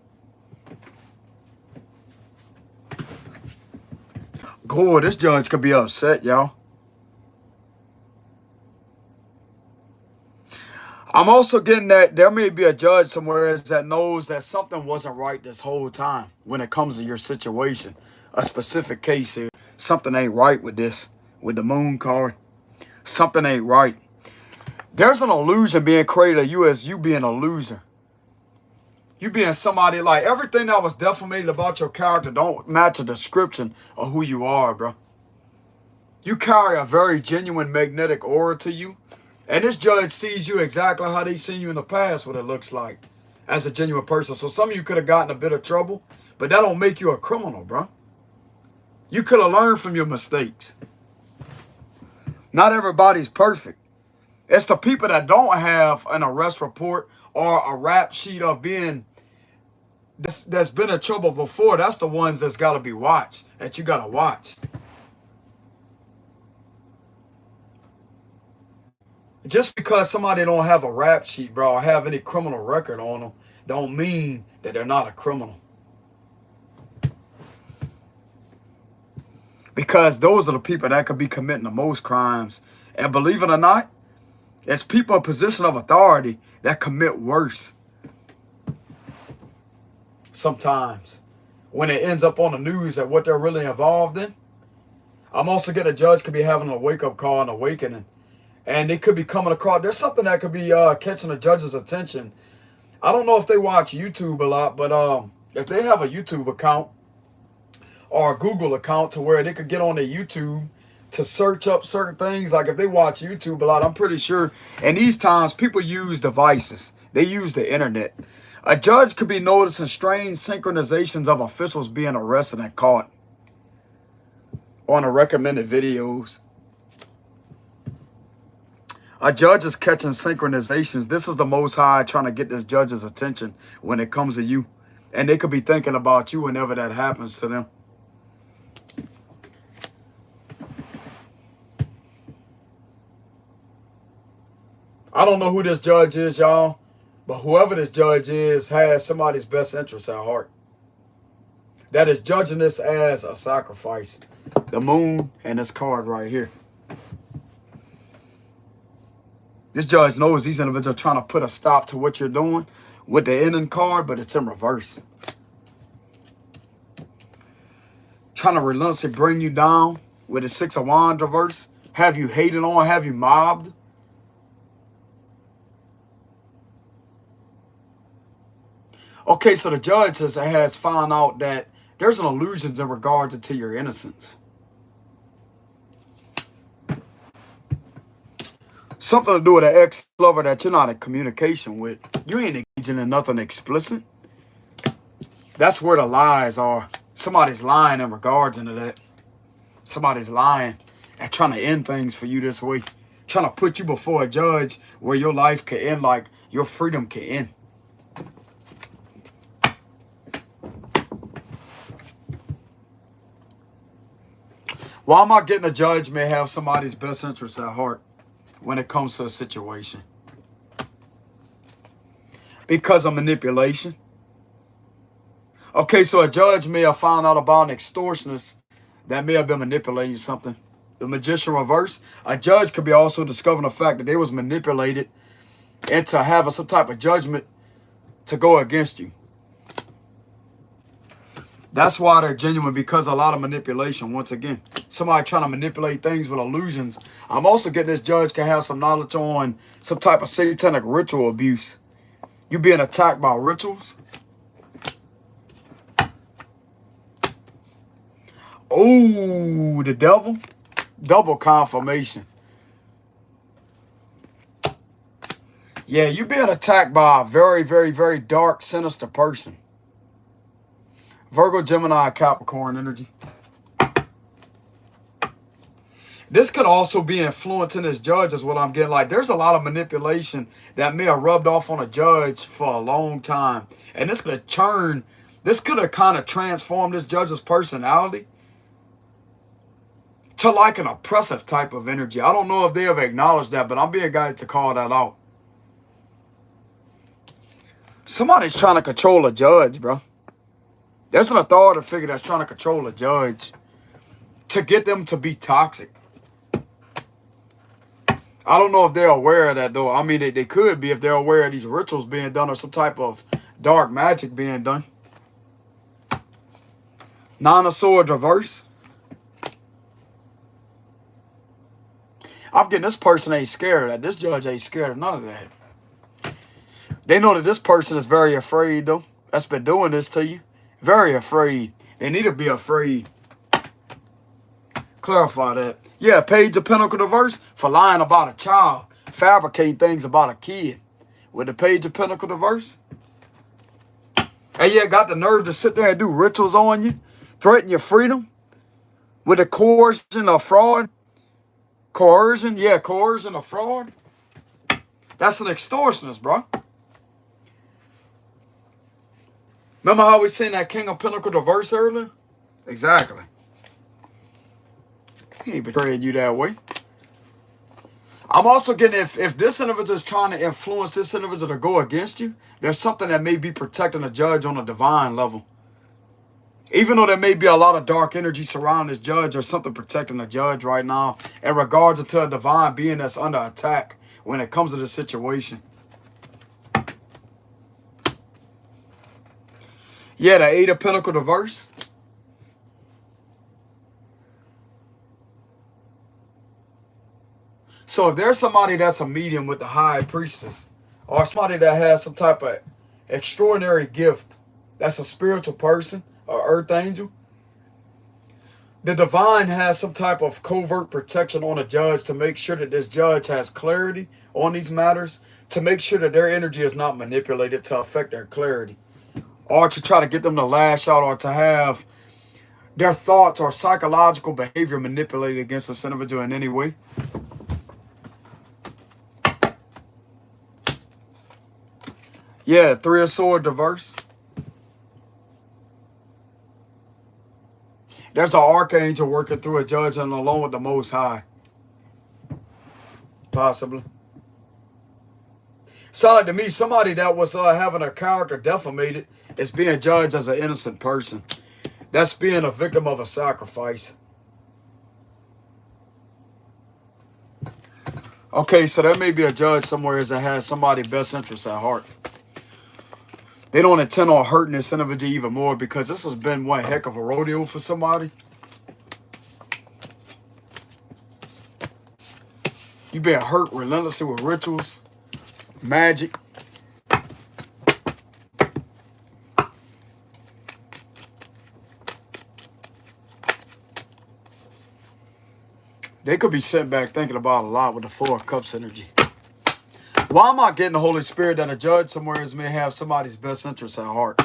God, this judge could be upset, y'all. I'm also getting that there may be a judge somewhere that knows that something wasn't right this whole time when it comes to your situation. A specific case here. Something ain't right with this, with the moon card. Something ain't right. There's an illusion being created of you as you being a loser. You being somebody like everything that was defamated about your character don't match a description of who you are, bro. You carry a very genuine magnetic aura to you. And this judge sees you exactly how they seen you in the past, what it looks like as a genuine person. So some of you could have gotten a bit of trouble, but that don't make you a criminal, bro. You could have learned from your mistakes. Not everybody's perfect. It's the people that don't have an arrest report or a rap sheet of being that's been in trouble before. That's the ones that's got to be watched, that you got to watch. Just because somebody don't have a rap sheet, bro, or have any criminal record on them, don't mean that they're not a criminal. Because those are the people that could be committing the most crimes. And believe it or not, it's people in position of authority that commit worse. Sometimes. When it ends up on the news at what they're really involved in. I'm also getting a judge could be having a wake-up call and awakening. And they could be coming across. There's something that could be catching the judge's attention. I don't know if they watch YouTube a lot, but if they have a YouTube account or a Google account to where they could get on their YouTube to search up certain things. Like if they watch YouTube a lot, I'm pretty sure in these times people use devices. They use the internet. A judge could be noticing strange synchronizations of officials being arrested and caught on the recommended videos. A judge is catching synchronizations. This is the Most High trying to get this judge's attention when it comes to you. And they could be thinking about you whenever that happens to them. I don't know who this judge is, y'all. But whoever this judge is has somebody's best interest at heart. That is judging this as a sacrifice. The moon and this card right here. This judge knows these individuals are trying to put a stop to what you're doing with the ending card, but it's in reverse. Trying to relentlessly bring you down with the Six of Wands reverse. Have you hated on, have you mobbed. Okay, so the judge has found out that there's an illusion in regards to your innocence. Something to do with an ex-lover that you're not in communication with. You ain't engaging in nothing explicit. That's where the lies are. Somebody's lying in regards into that. Somebody's lying and trying to end things for you this way. Trying to put you before a judge where your life can end, like your freedom can end. Why am I getting a judge may have somebody's best interest at heart when it comes to a situation? because of manipulation. Okay, so a judge may have found out about an extortionist that may have been manipulating something. The magician reverse, a judge could be also discovering the fact that they was manipulated into having some type of judgment to go against you. That's why they're genuine, because a lot of manipulation. Once again, somebody trying to manipulate things with illusions. I'm also getting this judge can have some knowledge on some type of satanic ritual abuse. You being attacked by rituals. Oh, the devil. Double confirmation. Yeah, you being attacked by a very, very, very dark, sinister person. Virgo, Gemini, Capricorn energy. This could also be influencing this judge is what I'm getting. Like, there's a lot of manipulation that may have rubbed off on a judge for a long time. And this could have kind of transformed this judge's personality to like an oppressive type of energy. I don't know if they have acknowledged that, but I'm being guided to call that out. Somebody's trying to control a judge, bro. There's an authority figure that's trying to control a judge to get them to be toxic. I don't know if they're aware of that, though. I mean, they could be if they're aware of these rituals being done or some type of dark magic being done. Nine of Swords reverse. I'm getting this person ain't scared of that. This judge ain't scared of none of that. They know that this person is very afraid, though. That's been doing this to you. Very afraid. They need to be afraid. Clarify that. Yeah, Page of Pentacles reverse for lying about a child. Fabricating things about a kid. With the Page of Pentacles reverse. And yeah, got the nerve to sit there and do rituals on you. Threaten your freedom. With the coercion or fraud. Coercion, yeah, coercion or fraud. That's an extortionist, bro. Remember how we seen that King of Pentacles reverse earlier? Exactly. He ain't betraying you that way. I'm also getting if this individual is trying to influence this individual to go against you, there's something that may be protecting the judge on a divine level. Even though there may be a lot of dark energy surrounding this judge, there's something protecting the judge right now in regards to a divine being that's under attack when it comes to this situation. Yeah, the Eight of Pentacles reverse. So if there's somebody that's a medium with the High Priestess, or somebody that has some type of extraordinary gift, that's a spiritual person, or earth angel, the divine has some type of covert protection on a judge to make sure that this judge has clarity on these matters, to make sure that their energy is not manipulated to affect their clarity, or to try to get them to lash out, or to have their thoughts or psychological behavior manipulated against this individual in any way. Yeah, Three of Swords reverse. There's an archangel working through a judge and along with the Most High. Possibly. Sound like to me somebody that was having a character defamated is being judged as an innocent person. That's being a victim of a sacrifice. Okay, so there may be a judge somewhere that has somebody's best interests at heart. They don't intend on hurting this individual even more because this has been one heck of a rodeo for somebody. You've been hurt relentlessly with rituals, magic. They could be sitting back thinking about a lot with the Four of Cups energy. Why am I getting the Holy Spirit that a judge somewhere may have somebody's best interests at heart?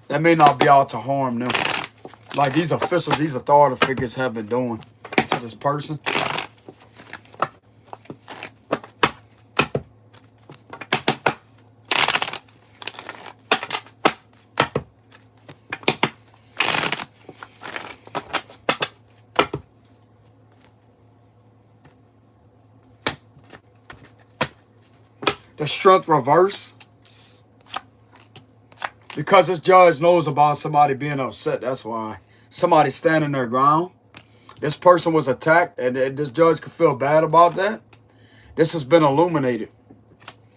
That may not be out to harm them. Like these officials, these authority figures have been doing to this person. The Strength reverse. Because this judge knows about somebody being upset. That's why. Somebody standing their ground. This person was attacked, and this judge could feel bad about that. This has been illuminated.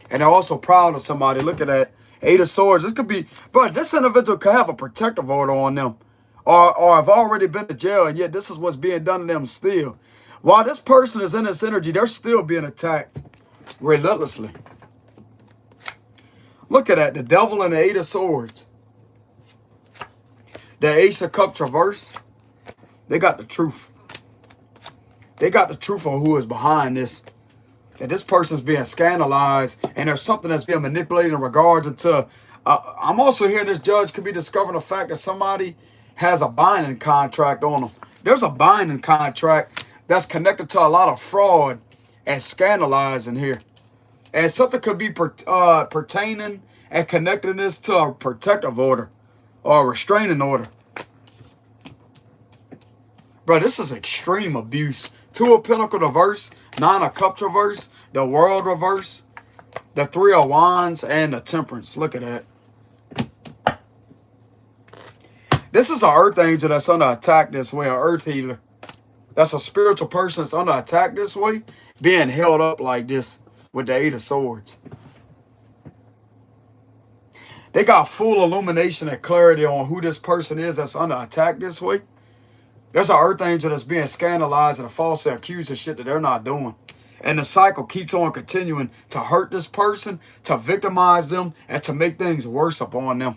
And they're also proud of somebody. Look at that. 8 of Swords. This could be, but this individual could have a protective order on them. Or have already been to jail, and yet this is what's being done to them still. While this person is in this energy, they're still being attacked relentlessly. Look at that. The Devil and the 8 of Swords. The Ace of Cups reverse. They got the truth. They got the truth on who is behind this. That this person's being scandalized, and there's something that's being manipulated in regards to. I'm also hearing this judge could be discovering the fact that somebody has a binding contract on them. There's a binding contract that's connected to a lot of fraud and scandalizing here. And something could be pertaining and connecting this to a protective order or a restraining order. Bro, this is extreme abuse. 2 of Pentacles reverse, 9 of Cups reverse, the World reverse, the 3 of Wands, and the Temperance. Look at that. This is an earth angel that's under attack this way, an earth healer. That's a spiritual person that's under attack this way, being held up like this with the 8 of Swords. They got full illumination and clarity on who this person is that's under attack this way. There's an earth angel that's being scandalized and falsely accused of shit that they're not doing. And the cycle keeps on continuing to hurt this person, to victimize them, and to make things worse upon them.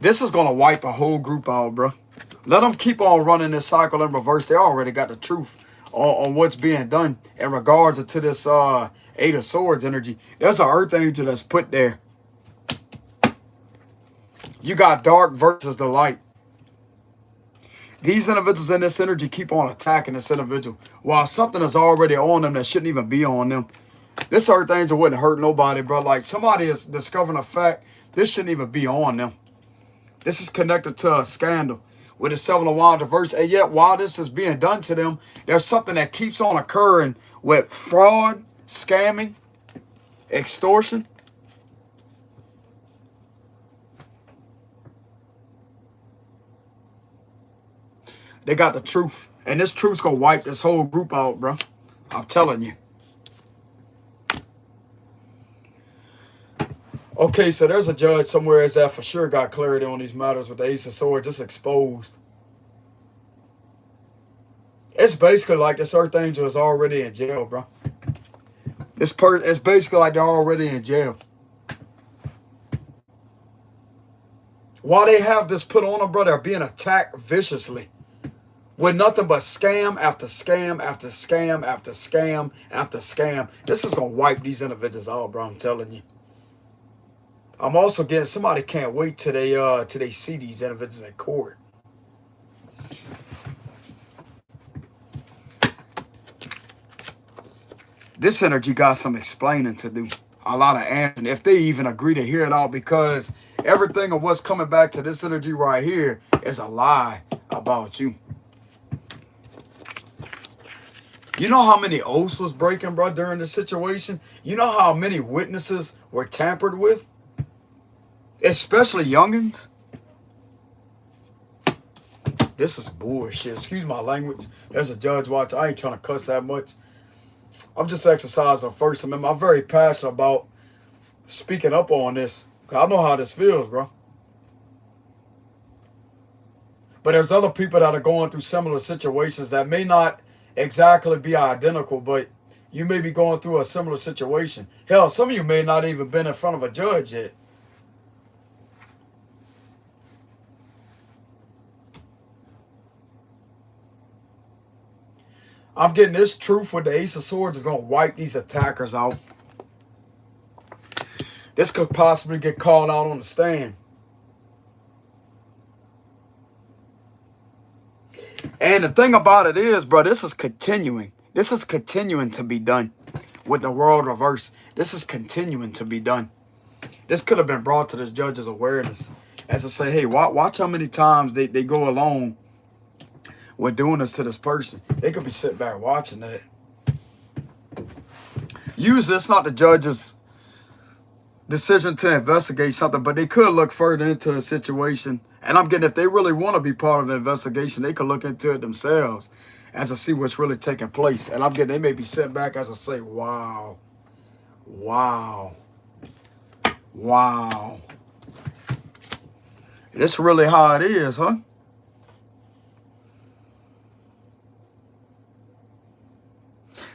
This is going to wipe a whole group out, bro. Let them keep on running this cycle in reverse. They already got the truth on what's being done in regards to this 8 of Swords energy. There's an earth angel that's put there. You got dark versus the light. These individuals in this energy keep on attacking this individual, while something is already on them that shouldn't even be on them. This earth angel wouldn't hurt nobody, bro. Like, somebody is discovering a fact. This shouldn't even be on them. This is connected to a scandal with the 7 of Wands reverse. And yet, while this is being done to them, there's something that keeps on occurring with fraud, scamming, extortion. They got the truth. And this truth's going to wipe this whole group out, bro. I'm telling you. Okay, so there's a judge somewhere that for sure got clarity on these matters with the Ace of Swords just exposed. It's basically like this earth angel is already in jail, bro. It's basically like they're already in jail. While they have this put on them, bro, they're being attacked viciously. With nothing but scam after scam after scam after scam after scam. This is going to wipe these individuals out, bro, I'm telling you. I'm also getting somebody can't wait till they see these individuals in court. This energy got some explaining to do. A lot of answering. If they even agree to hear it all, because everything of what's coming back to this energy right here is a lie about you. You know how many oaths was breaking, bro, during this situation? You know how many witnesses were tampered with? Especially youngins. This is bullshit. Excuse my language. There's a judge watching. I ain't trying to cuss that much. I'm just exercising the First Amendment. I'm very passionate about speaking up on this. Cause I know how this feels, bro. But there's other people that are going through similar situations that may not exactly be identical, but you may be going through a similar situation. Hell, some of you may not even been in front of a judge yet. I'm getting this truth with the Ace of Swords is going to wipe these attackers out. This could possibly get called out on the stand. And the thing about it is, bro, this is continuing. This is continuing to be done with the world reverse. This is continuing to be done. This could have been brought to this judge's awareness as to say, hey, watch how many times they go along we're doing this to this person. They could be sitting back watching that. Usually it's not the judge's decision to investigate something, but they could look further into a situation. And I'm getting, if they really want to be part of the investigation, they could look into it themselves as to see what's really taking place. And I'm getting, they may be sitting back as I say, wow, wow, wow. This really how it is, huh?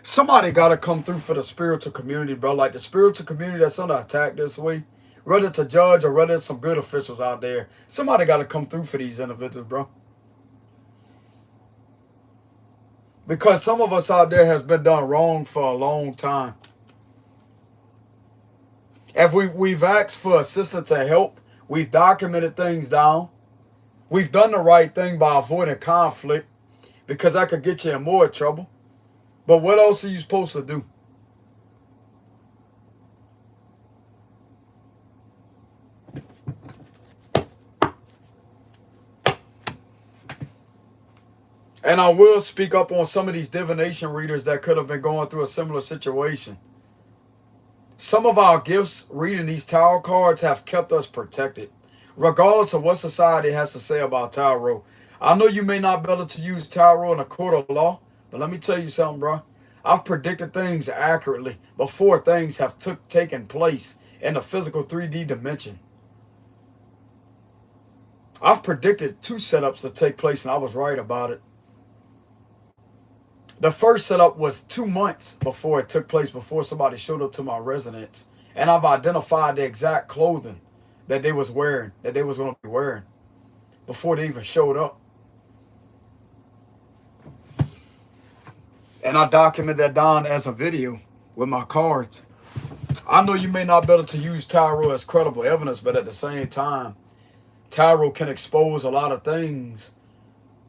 Somebody got to come through for the spiritual community, bro. Like the spiritual community that's under attack this way, whether it's a judge or whether it's some good officials out there, somebody got to come through for these individuals, bro. Because some of us out there has been done wrong for a long time. If we've asked for assistance to help, we've documented things down. We've done the right thing by avoiding conflict because that could get you in more trouble. But what else are you supposed to do? And I will speak up on some of these divination readers that could have been going through a similar situation. Some of our gifts reading these tarot cards have kept us protected, regardless of what society has to say about tarot. I know you may not be able to use tarot in a court of law, but let me tell you something, bro. I've predicted things accurately before things have taken place in the physical 3D dimension. I've predicted 2 setups to take place, and I was right about it. The first setup was 2 months before it took place, before somebody showed up to my residence. And I've identified the exact clothing that they was wearing, that they was going to be wearing, before they even showed up. And I documented that down as a video with my cards. I know you may not be able to use tarot as credible evidence, but at the same time, tarot can expose a lot of things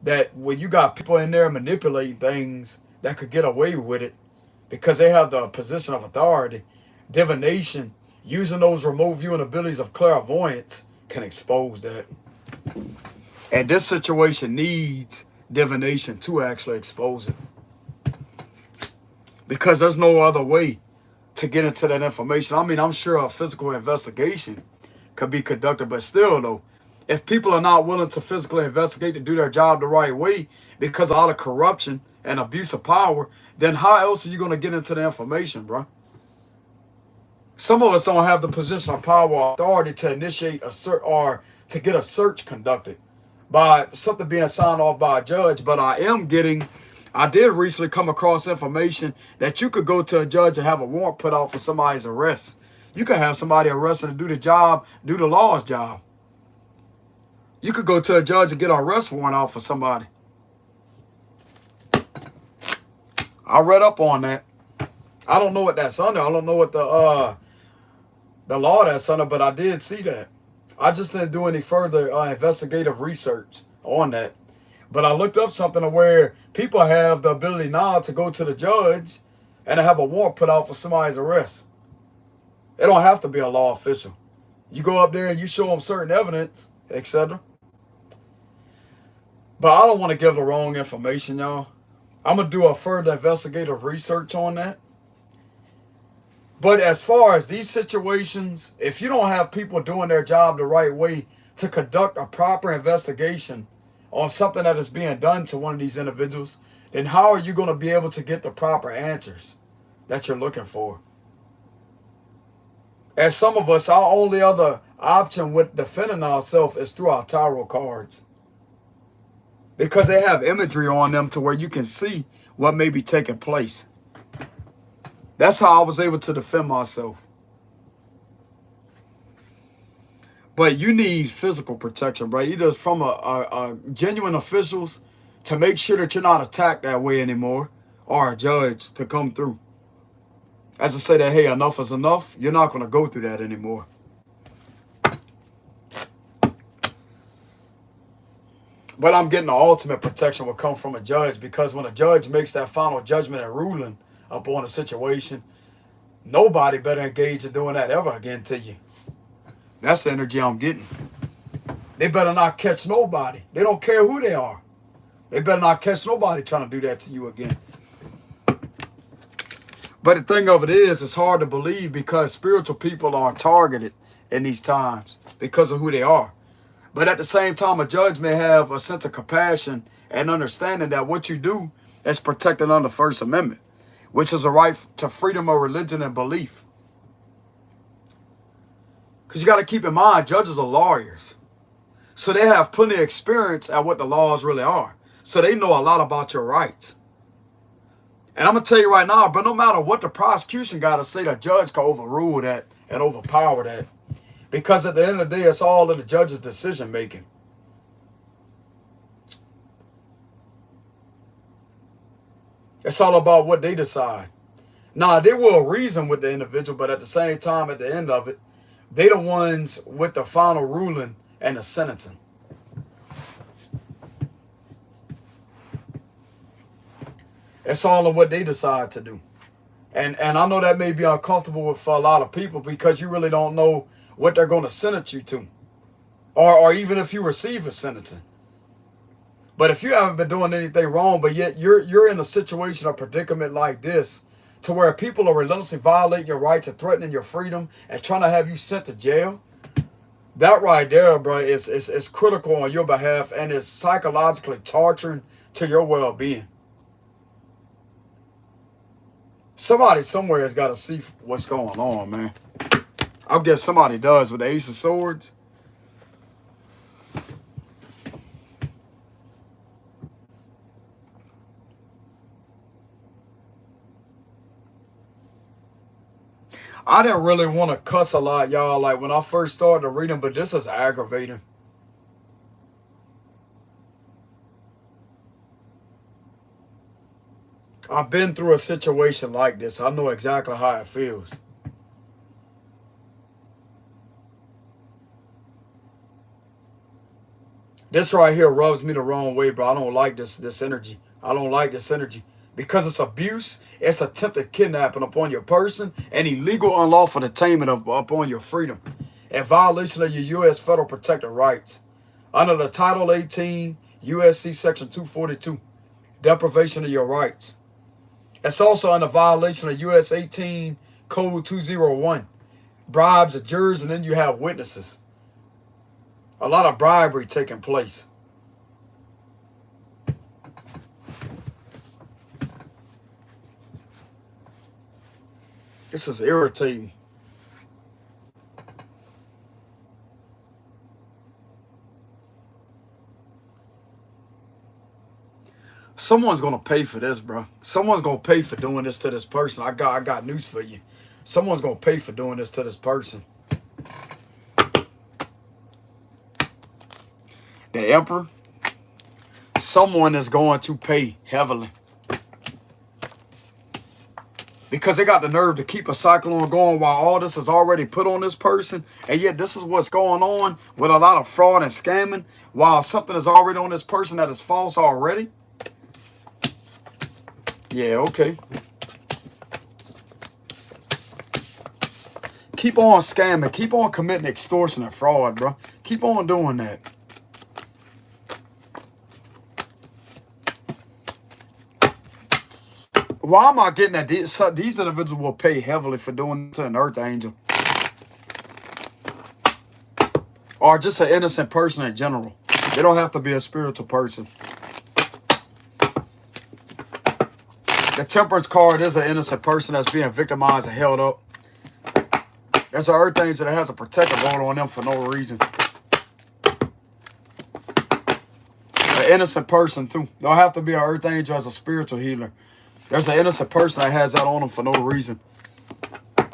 that when you got people in there manipulating things that could get away with it because they have the position of authority, divination, using those remote viewing abilities of clairvoyance can expose that. And this situation needs divination to actually expose it. Because there's no other way to get into that information. I mean, I'm sure a physical investigation could be conducted, but still though, if people are not willing to physically investigate to do their job the right way because of all the corruption and abuse of power, then how else are you going to get into the information, bro? Some of us don't have the position of power or authority to initiate a search or to get a search conducted by something being signed off by a judge. But I did recently come across information that you could go to a judge and have a warrant put out for somebody's arrest. You could have somebody arrested and do the job, do the law's job. You could go to a judge and get an arrest warrant out for somebody. I read up on that. I don't know what that's under. I don't know what the law that's under, but I did see that. I just didn't do any further investigative research on that. But I looked up something where people have the ability now to go to the judge and have a warrant put out for somebody's arrest. It don't have to be a law official. You go up there and you show them certain evidence, etc. But I don't want to give the wrong information, y'all. I'm going to do a further investigative research on that. But as far as these situations, if you don't have people doing their job the right way to conduct a proper investigation on something that is being done to one of these individuals, then how are you going to be able to get the proper answers that you're looking for? As some of us, our only other option with defending ourselves is through our tarot cards. Because they have imagery on them to where you can see what may be taking place. That's how I was able to defend myself. But you need physical protection, bro. Either from a genuine officials to make sure that you're not attacked that way anymore, or a judge to come through. As to say that, hey, enough is enough, you're not going to go through that anymore. But I'm getting the ultimate protection will come from a judge, because when a judge makes that final judgment and ruling upon a situation, nobody better engage in doing that ever again to you. That's the energy I'm getting. They better not catch nobody. They don't care who they are. They better not catch nobody trying to do that to you again. But the thing of it is, it's hard to believe because spiritual people are targeted in these times because of who they are. But at the same time, a judge may have a sense of compassion and understanding that what you do is protected under the First Amendment, which is a right to freedom of religion and belief. Because you got to keep in mind, judges are lawyers. So they have plenty of experience at what the laws really are. So they know a lot about your rights. And I'm going to tell you right now, but no matter what the prosecution got to say, the judge can overrule that and overpower that. Because at the end of the day, it's all of the judge's decision making. It's all about what they decide. Now, they will reason with the individual, but at the same time, at the end of it, they the ones with the final ruling and the sentencing. It's all of what they decide to do. And I know that may be uncomfortable for a lot of people because you really don't know what they're going to sentence you to. Or even if you receive a sentencing. But if you haven't been doing anything wrong, but yet you're in a situation or predicament like this, to where people are relentlessly violating your rights and threatening your freedom and trying to have you sent to jail, that right there, bro, is critical on your behalf and is psychologically torturing to your well-being. Somebody somewhere has got to see what's going on, man. I guess somebody does with the Ace of Swords. I didn't really want to cuss a lot, y'all, like when I first started reading, but this is aggravating. I've been through a situation like this. I know exactly how it feels. This right here rubs me the wrong way, bro. I don't like this energy. I don't like this energy. Because it's abuse, it's attempted kidnapping upon your person, and illegal unlawful detainment upon your freedom, and violation of your U.S. federal protected rights. Under the Title 18, U.S.C. Section 242, deprivation of your rights. It's also under violation of U.S. 18 Code 201, bribes of jurors, and then you have witnesses. A lot of bribery taking place. This is irritating. Someone's going to pay for this, bro. Someone's going to pay for doing this to this person. I got news for you. Someone's going to pay for doing this to this person. The Emperor. Someone is going to pay heavily. Because they got the nerve to keep a cycle on going while all this is already put on this person. And yet this is what's going on with a lot of fraud and scamming while something is already on this person that is false already. Yeah, okay. Keep on scamming. Keep on committing extortion and fraud, bro. Keep on doing that. Why am I getting that these individuals will pay heavily for doing to an earth angel? Or just an innocent person in general. They don't have to be a spiritual person. The Temperance card is an innocent person that's being victimized and held up. There's an earth angel that has a protective order on them for no reason. An innocent person too. Don't have to be an earth angel as a spiritual healer. There's an innocent person that has that on them for no reason.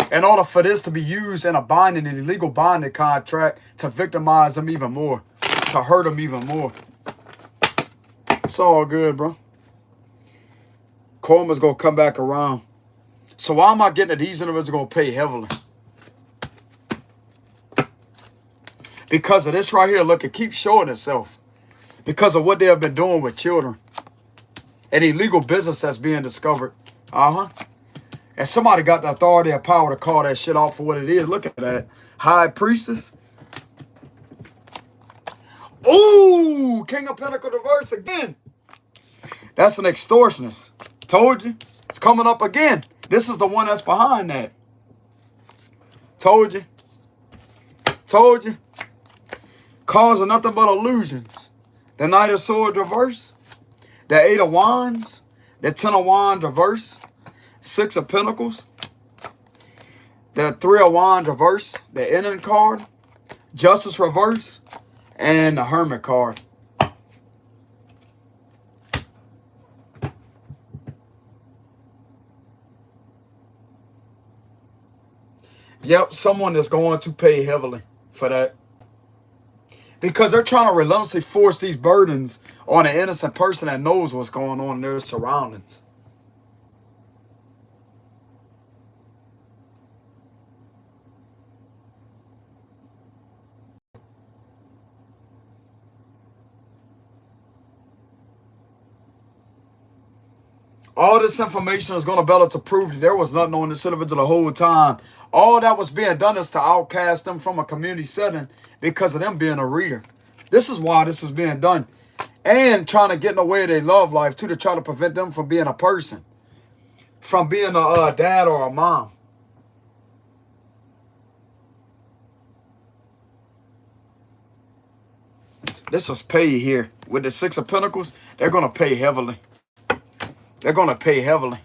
In order for this to be used in a binding and illegal binding contract to victimize them even more, to hurt them even more. It's all good, bro. Karma's going to come back around. So why am I getting that these individuals are going to pay heavily? Because of this right here, look, it keeps showing itself. Because of what they have been doing with children. An illegal business that's being discovered. And somebody got the authority and power to call that shit off for what it is. Look at that. High priestess. Ooh, King of Pentacles reverse again. That's an extortionist. Told you. It's coming up again. This is the one that's behind that. Told you. Told you. Cause are nothing but illusions. The Knight of Swords reverse. The Eight of Wands. The Ten of Wands reverse. Six of Pentacles. The Three of Wands reverse. The Ending card. Justice reverse. And the Hermit card. Yep, someone is going to pay heavily for that. Because they're trying to relentlessly force these burdens on an innocent person that knows what's going on in their surroundings. All this information is going to be able to prove that there was nothing on this individual the whole time. All that was being done is to outcast them from a community setting because of them being a reader. This is why this was being done. And trying to get in the way of their love life, too, to try to prevent them from being a person. From being a dad or a mom. This is pay here. With the Six of Pentacles, they're going to pay heavily. They're going to pay heavily.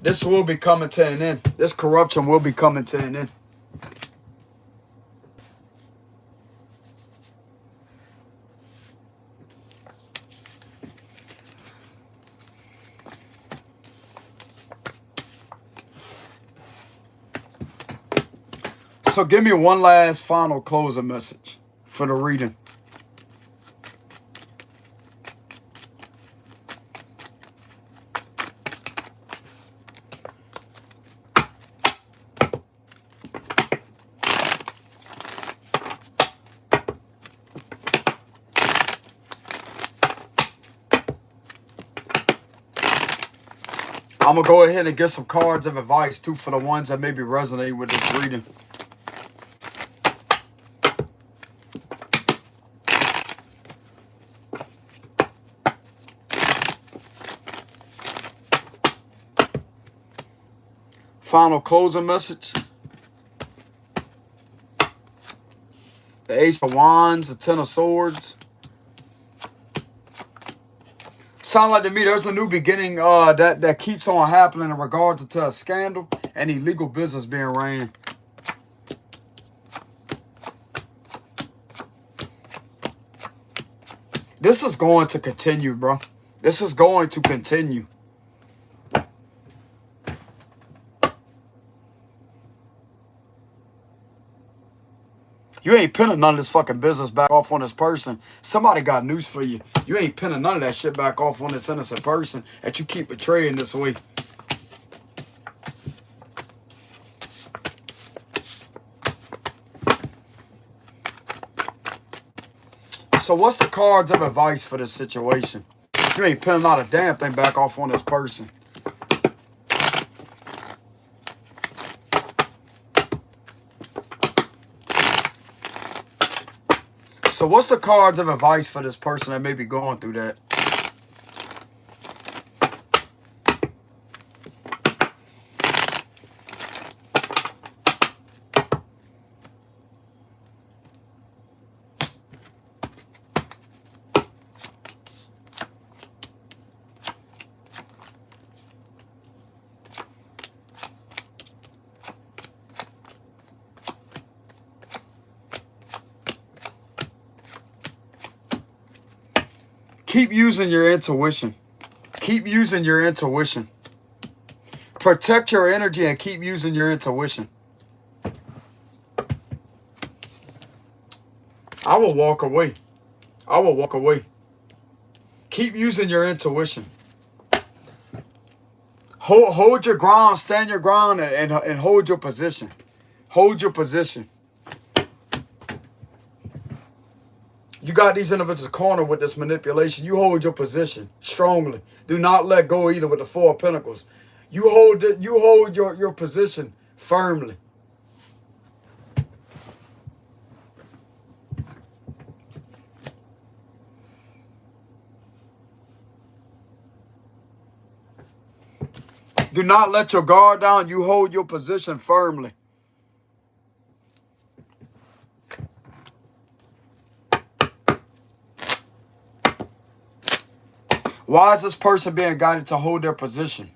This will be coming to an end. This corruption will be coming to an end. So give me one last final closing message for the reading. I'm going to go ahead and get some cards of advice, too, for the ones that maybe resonate with this reading. Final closing message. The Ace of Wands, the Ten of Swords. Sound like to me there's a new beginning that keeps on happening in regards to a scandal and illegal business being ran. This is going to continue, bro. This is going to continue. You ain't pinning none of this fucking business back off on this person. Somebody got news for you. You ain't pinning none of that shit back off on this innocent person that you keep betraying this way. So what's the cards of advice for this situation? You ain't pinning not a damn thing back off on this person. So what's the cards of advice for this person that may be going through that? Keep using your intuition. Keep using your intuition. Protect your energy and keep using your intuition. I will walk away. I will walk away. Keep using your intuition. Hold your ground, stand your ground, and hold your position. Hold your position. You got these individuals cornered with this manipulation. You hold your position strongly. Do not let go either with the Four of Pentacles. You hold it, you hold your position firmly. Do not let your guard down. You hold your position firmly. Why is this person being guided to hold their position?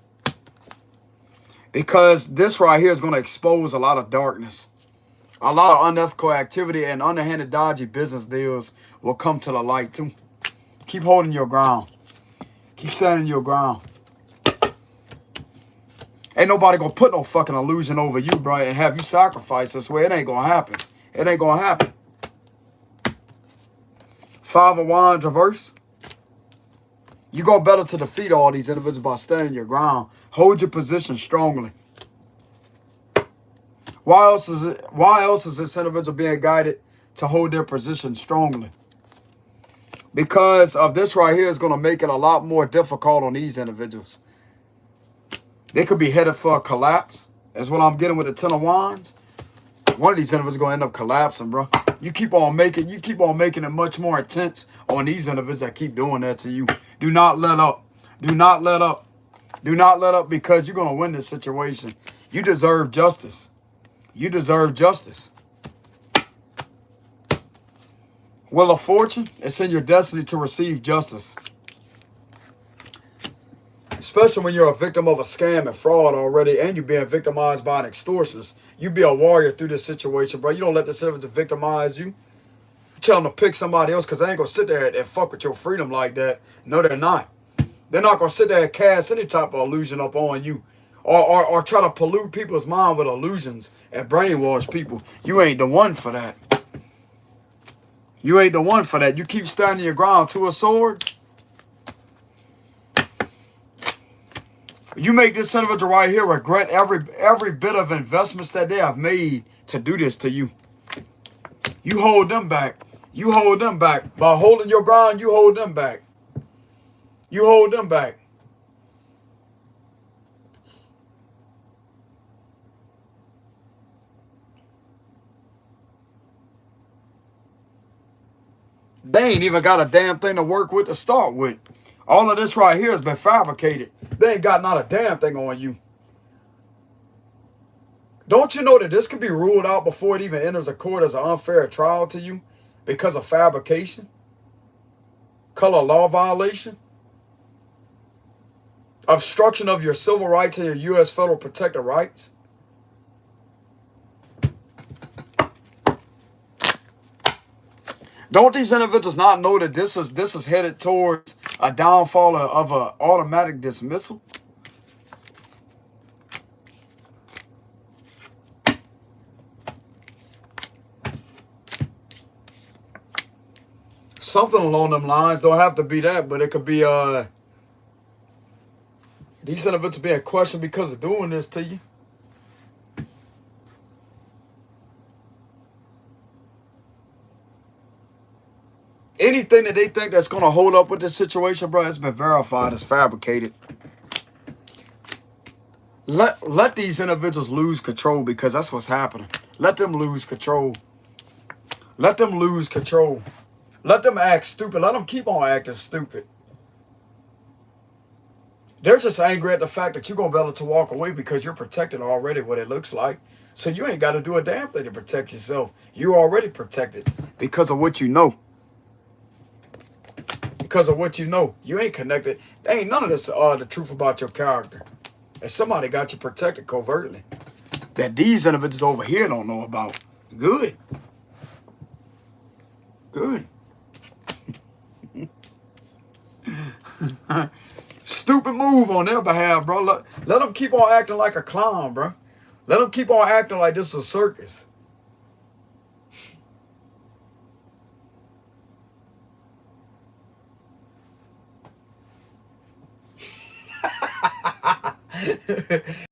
Because this right here is going to expose a lot of darkness. A lot of unethical activity and underhanded, dodgy business deals will come to the light too. Keep holding your ground. Keep standing your ground. Ain't nobody gonna put no fucking illusion over you, bro, and have you sacrifice this way. It ain't gonna happen. It ain't gonna happen. 5 of Wands reverse. You go better to defeat all these individuals by standing your ground. Hold your position strongly. Why else is this individual being guided to hold their position strongly? Because of this right here is going to make it a lot more difficult on these individuals. They could be headed for a collapse. That's what I'm getting with the 10 of Wands. One of these individuals is going to end up collapsing, bro. You keep on making it much more intense on these individuals that keep doing that to you. Do not let up. Do not let up. Do not let up, because you're going to win this situation. You deserve justice. You deserve justice. Wheel of Fortune, it's in your destiny to receive justice. Especially when you're a victim of a scam and fraud already, and you're being victimized by an extortionist. You be a warrior through this situation, bro. You don't let this individual victimize you. You tell them to pick somebody else, because they ain't going to sit there and fuck with your freedom like that. No, they're not. They're not going to sit there and cast any type of illusion up on you. Or try to pollute people's mind with illusions and brainwash people. You ain't the one for that. You ain't the one for that. You keep standing your ground. 2 of Swords. You make this individual right here regret every bit of investments that they have made to do this to you. You hold them back. You hold them back. By holding your ground, you hold them back. You hold them back. They ain't even got a damn thing to work with to start with. All of this right here has been fabricated. They ain't got not a damn thing on you. Don't you know that this could be ruled out before it even enters a court as an unfair trial to you because of fabrication? Color law violation? Obstruction of your civil rights and your U.S. federal protected rights? Don't these individuals not know that this is headed towards a downfall of an automatic dismissal? Something along them lines. Don't have to be that, but it could be these individuals being questioned because of doing this to you. Anything that they think that's going to hold up with this situation, bro, it's been verified as fabricated. Let these individuals lose control, because that's what's happening. Let them lose control. Let them lose control. Let them act stupid. Let them keep on acting stupid. They're just angry at the fact that you're going to be able to walk away because you're protected already, what it looks like. So you ain't got to do a damn thing to protect yourself. You're already protected because of what you know. Because of what you know. You ain't connected. There ain't none of this the truth about your character. And somebody got you protected covertly that these individuals over here don't know about. Good. Good. Stupid move on their behalf, bro. Let them keep on acting like a clown, bro. Let them keep on acting like this is a circus.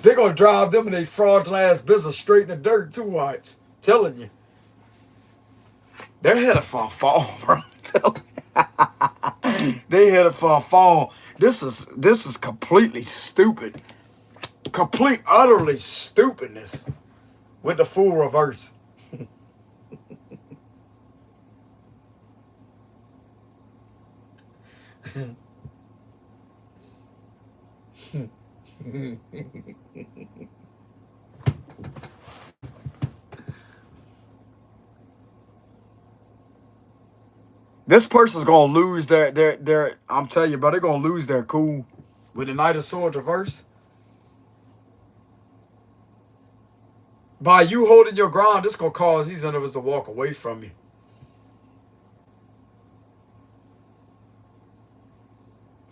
They're going to drive them and they fraudulent ass business straight in the dirt too, watch. Telling you. They're headed for a fall, bro. They headed for a fall. This is completely stupid. Complete, utterly stupidness with the full reverse. This person's gonna lose their I'm telling you, bro, they're gonna lose their cool with the Knight of Swords reverse. By you holding your ground, this gonna cause these individuals to walk away from you.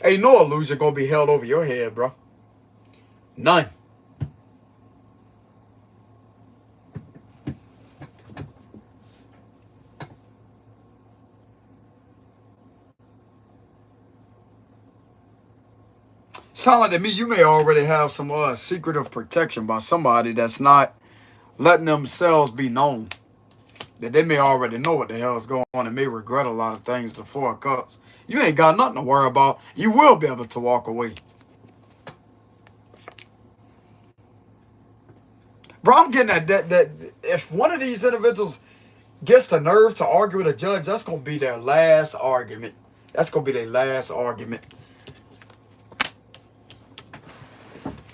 Ain't no illusion gonna be held over your head, bro. None. Sound like to me, you may already have some secretive protection by somebody that's not letting themselves be known. That they may already know what the hell is going on and may regret a lot of things. The Four of Cups. You ain't got nothing to worry about. You will be able to walk away. Bro, I'm getting that if one of these individuals gets the nerve to argue with a judge, that's going to be their last argument. That's going to be their last argument.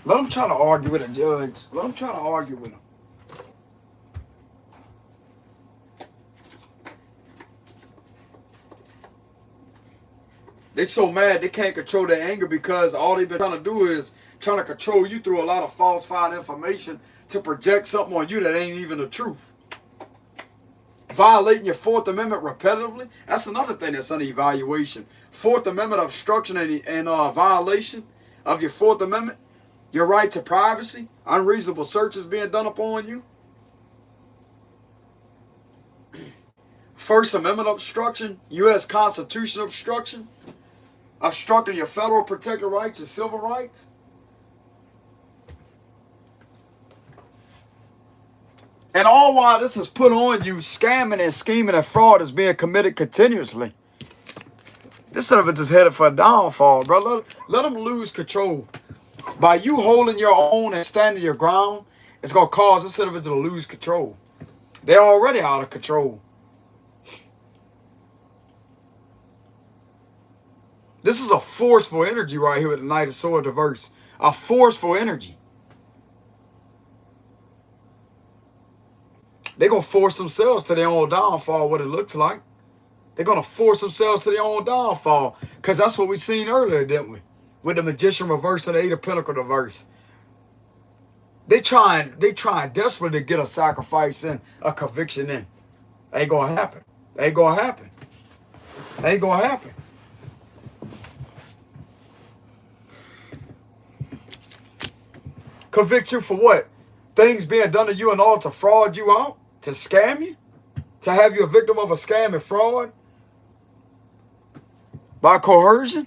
Let them try to argue with a judge. Let them try to argue with him. They so mad they can't control their anger because all they've been trying to do is trying to control you through a lot of falsified information to project something on you that ain't even the truth. Violating your Fourth Amendment repetitively, that's another thing that's under evaluation. Fourth Amendment obstruction and violation of your Fourth Amendment, your right to privacy, unreasonable searches being done upon you. First Amendment obstruction, U.S. Constitution obstruction, obstructing your federal protected rights and civil rights. And all while this is put on you, scamming and scheming and fraud is being committed continuously. This son of a just headed for a downfall, bro. Let them lose control. By you holding your own and standing your ground, it's going to cause this individual to lose control. They're already out of control. This is a forceful energy right here with the Knight of Swords reverse. A forceful energy. They're going to force themselves to their own downfall, what it looks like. They're going to force themselves to their own downfall. Because that's what we seen earlier, didn't we? With the Magician reverse and the Eight of Pentacles reverse. They trying desperately to get a sacrifice in, a conviction in. Ain't going to happen. Ain't going to happen. Ain't going to happen. Convict you for what? Things being done to you in order to fraud you out? To scam you? To have you a victim of a scam and fraud? By coercion?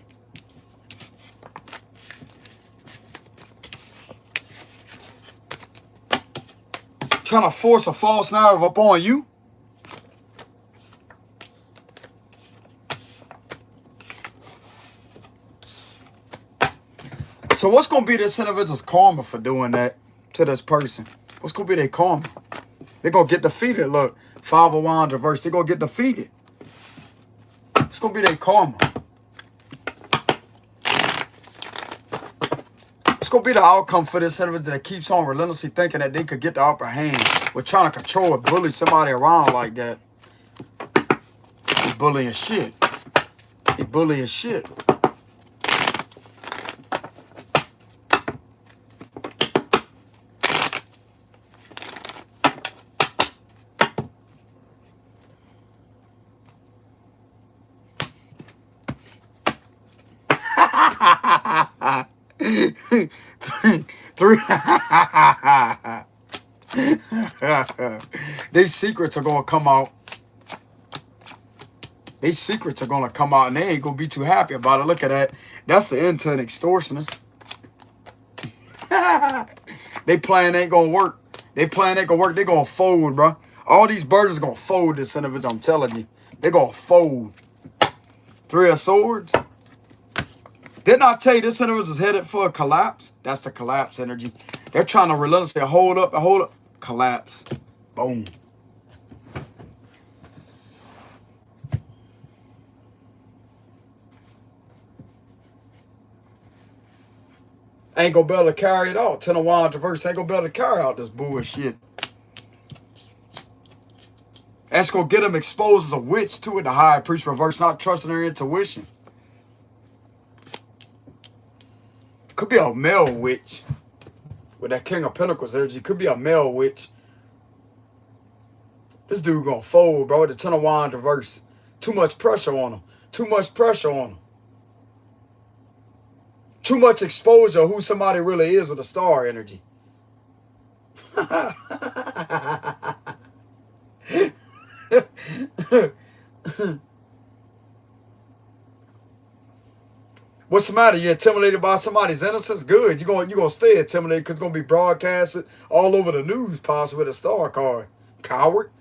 Trying to force a false narrative upon you? So what's going to be this individual's karma for doing that to this person? What's going to be their karma? They're going to get defeated. Look, Five of Wands reverse. They're going to get defeated. What's going to be their karma? What's going to be the outcome for this individual that keeps on relentlessly thinking that they could get the upper hand with trying to control and bully somebody around like that? He's bullying shit. He's bullying shit. These secrets are going to come out. These secrets are going to come out and they ain't going to be too happy about it. Look at that. That's the end to an extortionist. They plan ain't going to work. They plan ain't going to work. They're going to fold, bro. All these burdens going to fold this individual. I'm telling you. They're going to fold. Three of Swords. Didn't I tell you this universe is headed for a collapse? That's the collapse energy. They're trying to relentlessly hold up and hold up. Collapse. Boom. Ain't gonna be able to carry it out. Ten of Wands reverse ain't gonna be able to carry out this bullshit. That's gonna get them exposed as a witch too, in the high priest reverse, not trusting their intuition. Could be a male witch with that King of Pentacles energy. Could be a male witch. This dude gonna fold, bro. The Ten of Wands reverse. Too much pressure on him. Too much pressure on him. Too much exposure of who somebody really is with the star energy. What's the matter? You intimidated by somebody's innocence? Good. You're gonna stay intimidated because it's gonna be broadcasted all over the news, possibly with a star card. Coward.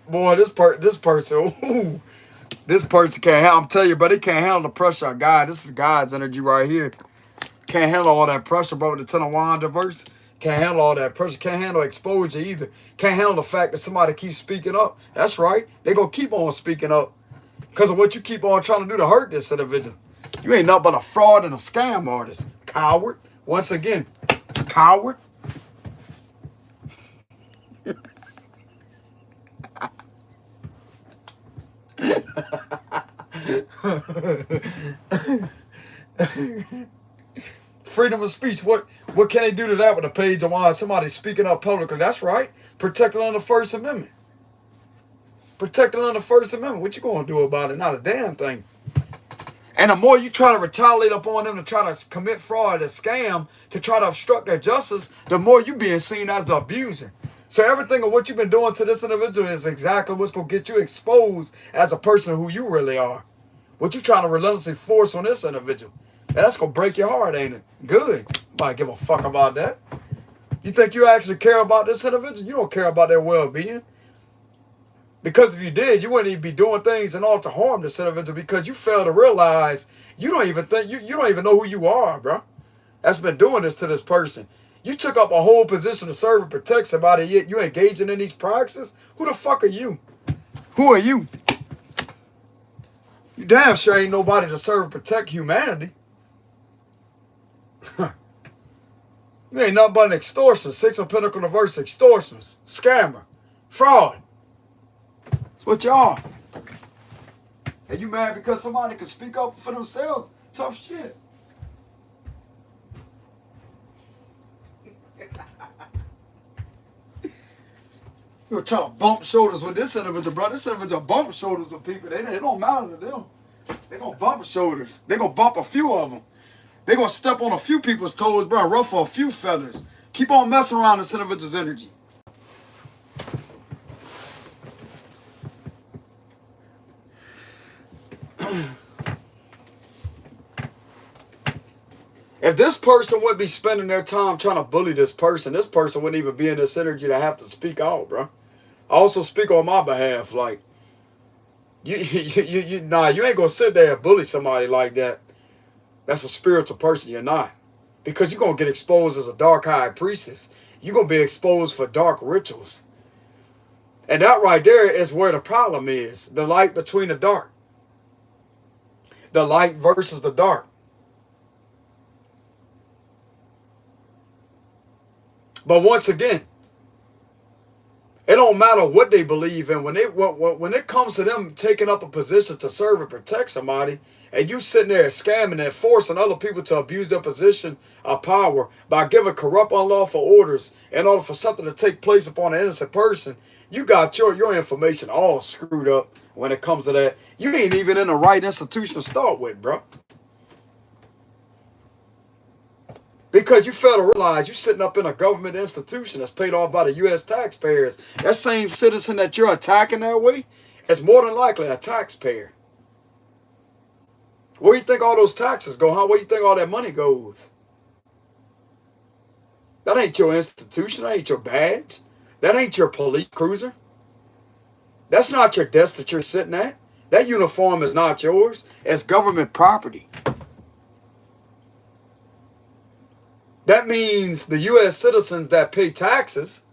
Boy, this person, ooh, this person can't handle. I'm telling you, but they can't handle the pressure of God. This is God's energy right here. Can't handle all that pressure, bro. With the Ten of Wands reverse, can't handle all that pressure. Can't handle exposure either. Can't handle the fact that somebody keeps speaking up. That's right. They gonna keep on speaking up because of what you keep on trying to do to hurt this individual. You ain't nothing but a fraud and a scam artist. Coward. Once again, coward. Freedom of speech. What can they do to that with a page of Wands? Somebody speaking up publicly. That's right. Protected under the First Amendment. Protected under the First Amendment. What you gonna do about it? Not a damn thing. And the more you try to retaliate upon them to try to commit fraud and scam, to try to obstruct their justice, the more you being seen as the abuser. So everything of what you've been doing to this individual is exactly what's going to get you exposed as a person who you really are. What you trying to relentlessly force on this individual. And that's going to break your heart, ain't it? Good. Nobody give a fuck about that. You think you actually care about this individual? You don't care about their well-being. Because if you did, you wouldn't even be doing things in order to harm this individual because you fail to realize you don't even think, you don't even know who you are, bro. That's been doing this to this person. You took up a whole position to serve and protect somebody, yet you engaging in these practices? Who the fuck are you? Who are you? You damn sure ain't nobody to serve and protect humanity. You ain't nothing but an extortioner. Six of Pentacles reverse, extortioners, scammer, fraud. That's what you are. And you mad because somebody can speak up for themselves? Tough shit. You're trying to bump shoulders with this individual, bro. This individual bump shoulders with people. They don't matter to them. They're going to bump shoulders. They're going to bump a few of them. They're going to step on a few people's toes, bro, ruffle a few feathers. Keep on messing around this individual's energy. If this person would be spending their time trying to bully this person wouldn't even be in this energy to have to speak out, bro. Also speak on my behalf. Like, you ain't gonna sit there and bully somebody like that. That's a spiritual person. You're not. Because you're gonna get exposed as a dark high priestess. You're gonna be exposed for dark rituals. And that right there is where the problem is. The light between the dark. The light versus the dark. But once again, it don't matter what they believe in. When it comes to them taking up a position to serve and protect somebody, and you sitting there scamming and forcing other people to abuse their position of power by giving corrupt, unlawful orders in order for something to take place upon an innocent person, you got your information all screwed up when it comes to that. You ain't even in the right institution to start with, bro. Because you fail to realize you're sitting up in a government institution that's paid off by the U.S. taxpayers. That same citizen that you're attacking that way It's more than likely a taxpayer. Where do you think all those taxes go, huh? Where do you think all that money goes? That ain't your institution. That ain't your badge. That ain't your police cruiser. That's not your desk that you're sitting at. That uniform is not yours. It's government property. That means the U.S. citizens that pay taxes,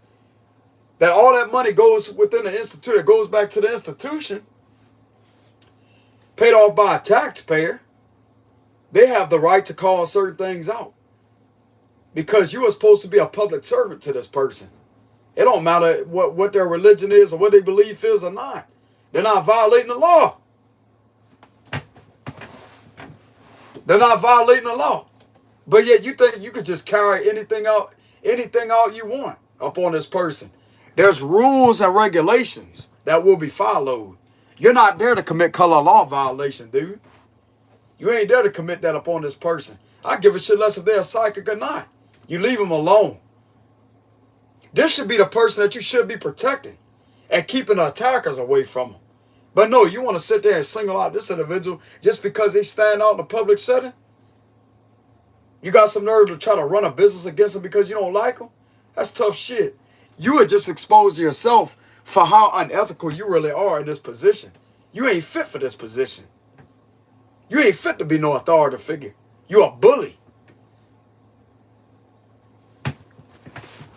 that all that money goes within the institute, it goes back to the institution, paid off by a taxpayer. They have the right to call certain things out. Because you are supposed to be a public servant to this person. It don't matter what their religion is or what they believe is or not. They're not violating the law. They're not violating the law. But yet you think you could just carry anything out you want up on this person. There's rules and regulations that will be followed. You're not there to commit color law violation, dude. You ain't there to commit that upon this person. I give a shit less if they're psychic or not. You leave them alone. This should be the person that you should be protecting and keeping the attackers away from them. But no, you want to sit there and single out this individual just because they stand out in the public setting? You got some nerve to try to run a business against them because you don't like them? That's tough shit. You would just expose yourself for how unethical you really are in this position. You ain't fit for this position. You ain't fit to be no authority figure. You're a bully.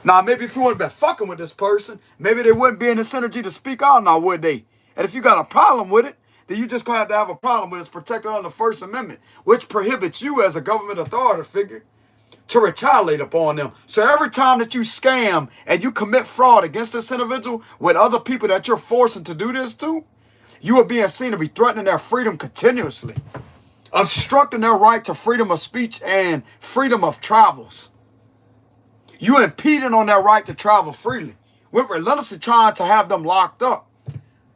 Now, maybe if you would have been fucking with this person, maybe they wouldn't be in this energy to speak out now, would they? And if you got a problem with it, then you just going to have a problem with it. It's protected under the First Amendment, which prohibits you as a government authority figure to retaliate upon them. So every time that you scam and you commit fraud against this individual with other people that you're forcing to do this to, you are being seen to be threatening their freedom continuously, obstructing their right to freedom of speech and freedom of travels. You impeding on their right to travel freely. We're relentlessly trying to have them locked up.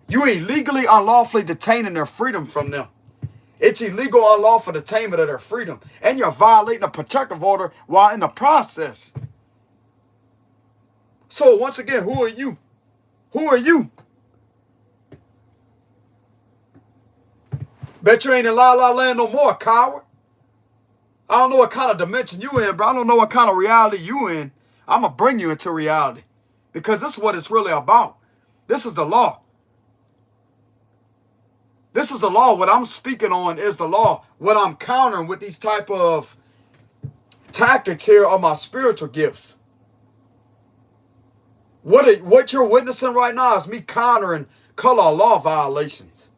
You illegally, unlawfully detaining their freedom from them. It's illegal, unlawful detainment of their freedom. And you're violating a protective order while in the process. So once again, who are you? Who are you? Bet you ain't in La La Land no more, coward. I don't know what kind of dimension you in, bro. I don't know what kind of reality you in. I'm going to bring you into reality. Because this is what it's really about. This is the law. This is the law. What I'm speaking on is the law. What I'm countering with these type of tactics here are my spiritual gifts. What you're witnessing right now is me countering color law violations.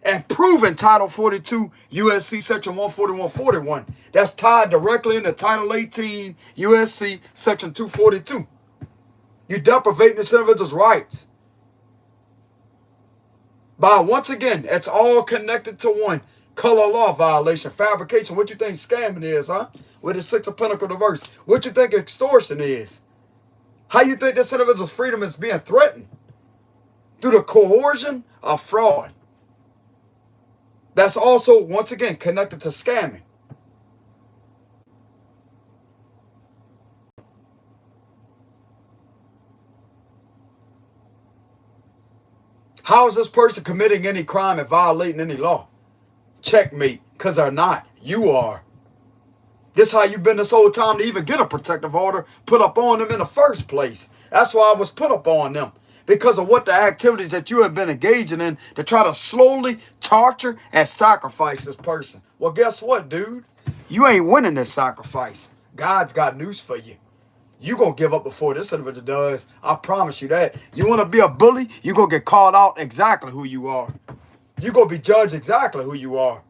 And proving Title 42 USC Section 14141. That's tied directly into Title 18 USC Section 242. You deprivating this individual's rights. By once again, it's all connected to one color law violation, fabrication. What you think scamming is, huh? With the Six of Pentacles reverse. What you think extortion is? How you think this individual's freedom is being threatened? Through the coercion of fraud. That's also, once again, connected to scamming. How is this person committing any crime and violating any law? Checkmate, because they're not. You are. This how you've been this whole time to even get a protective order put up on them in the first place. That's why I was put up on them. Because of what the activities that you have been engaging in to try to slowly torture and sacrifice this person. Well, guess what, dude? You ain't winning this sacrifice. God's got news for you. You gonna give up before this individual does. I promise you that. You want to be a bully, you gonna get called out exactly who you are. You gonna be judged exactly who you are.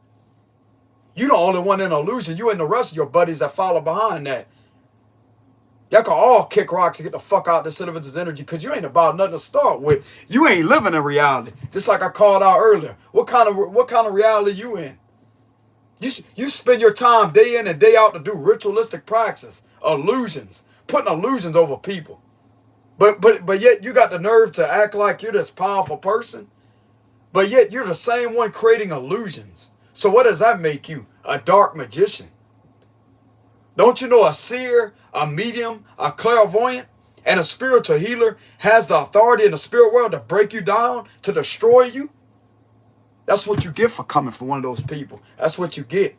You the only one in illusion. You and the rest of your buddies that follow behind that. Y'all can all kick rocks and get the fuck out of this individual's energy because you ain't about nothing to start with. You ain't living in reality. Just like I called out earlier. What kind of reality you in? You spend your time day in and day out to do ritualistic practice, illusions, putting illusions over people. But yet you got the nerve to act like you're this powerful person. But yet you're the same one creating illusions. So what does that make you? A dark magician. Don't you know a seer, a medium, a clairvoyant, and a spiritual healer has the authority in the spirit world to break you down, to destroy you? That's what you get for coming from one of those people. That's what you get.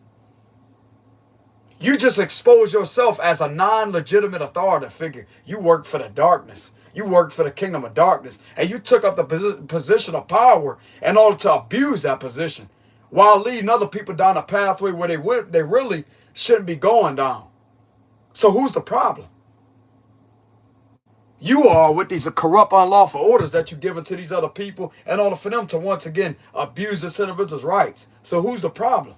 You just expose yourself as a non-legitimate authority figure. You work for the darkness. You work for the kingdom of darkness. And you took up the position of power in order to abuse that position, while leading other people down a pathway where they really shouldn't be going down. So who's the problem? You are with these corrupt, unlawful orders that you're giving to these other people in order for them to once again abuse this individual's rights. So who's the problem?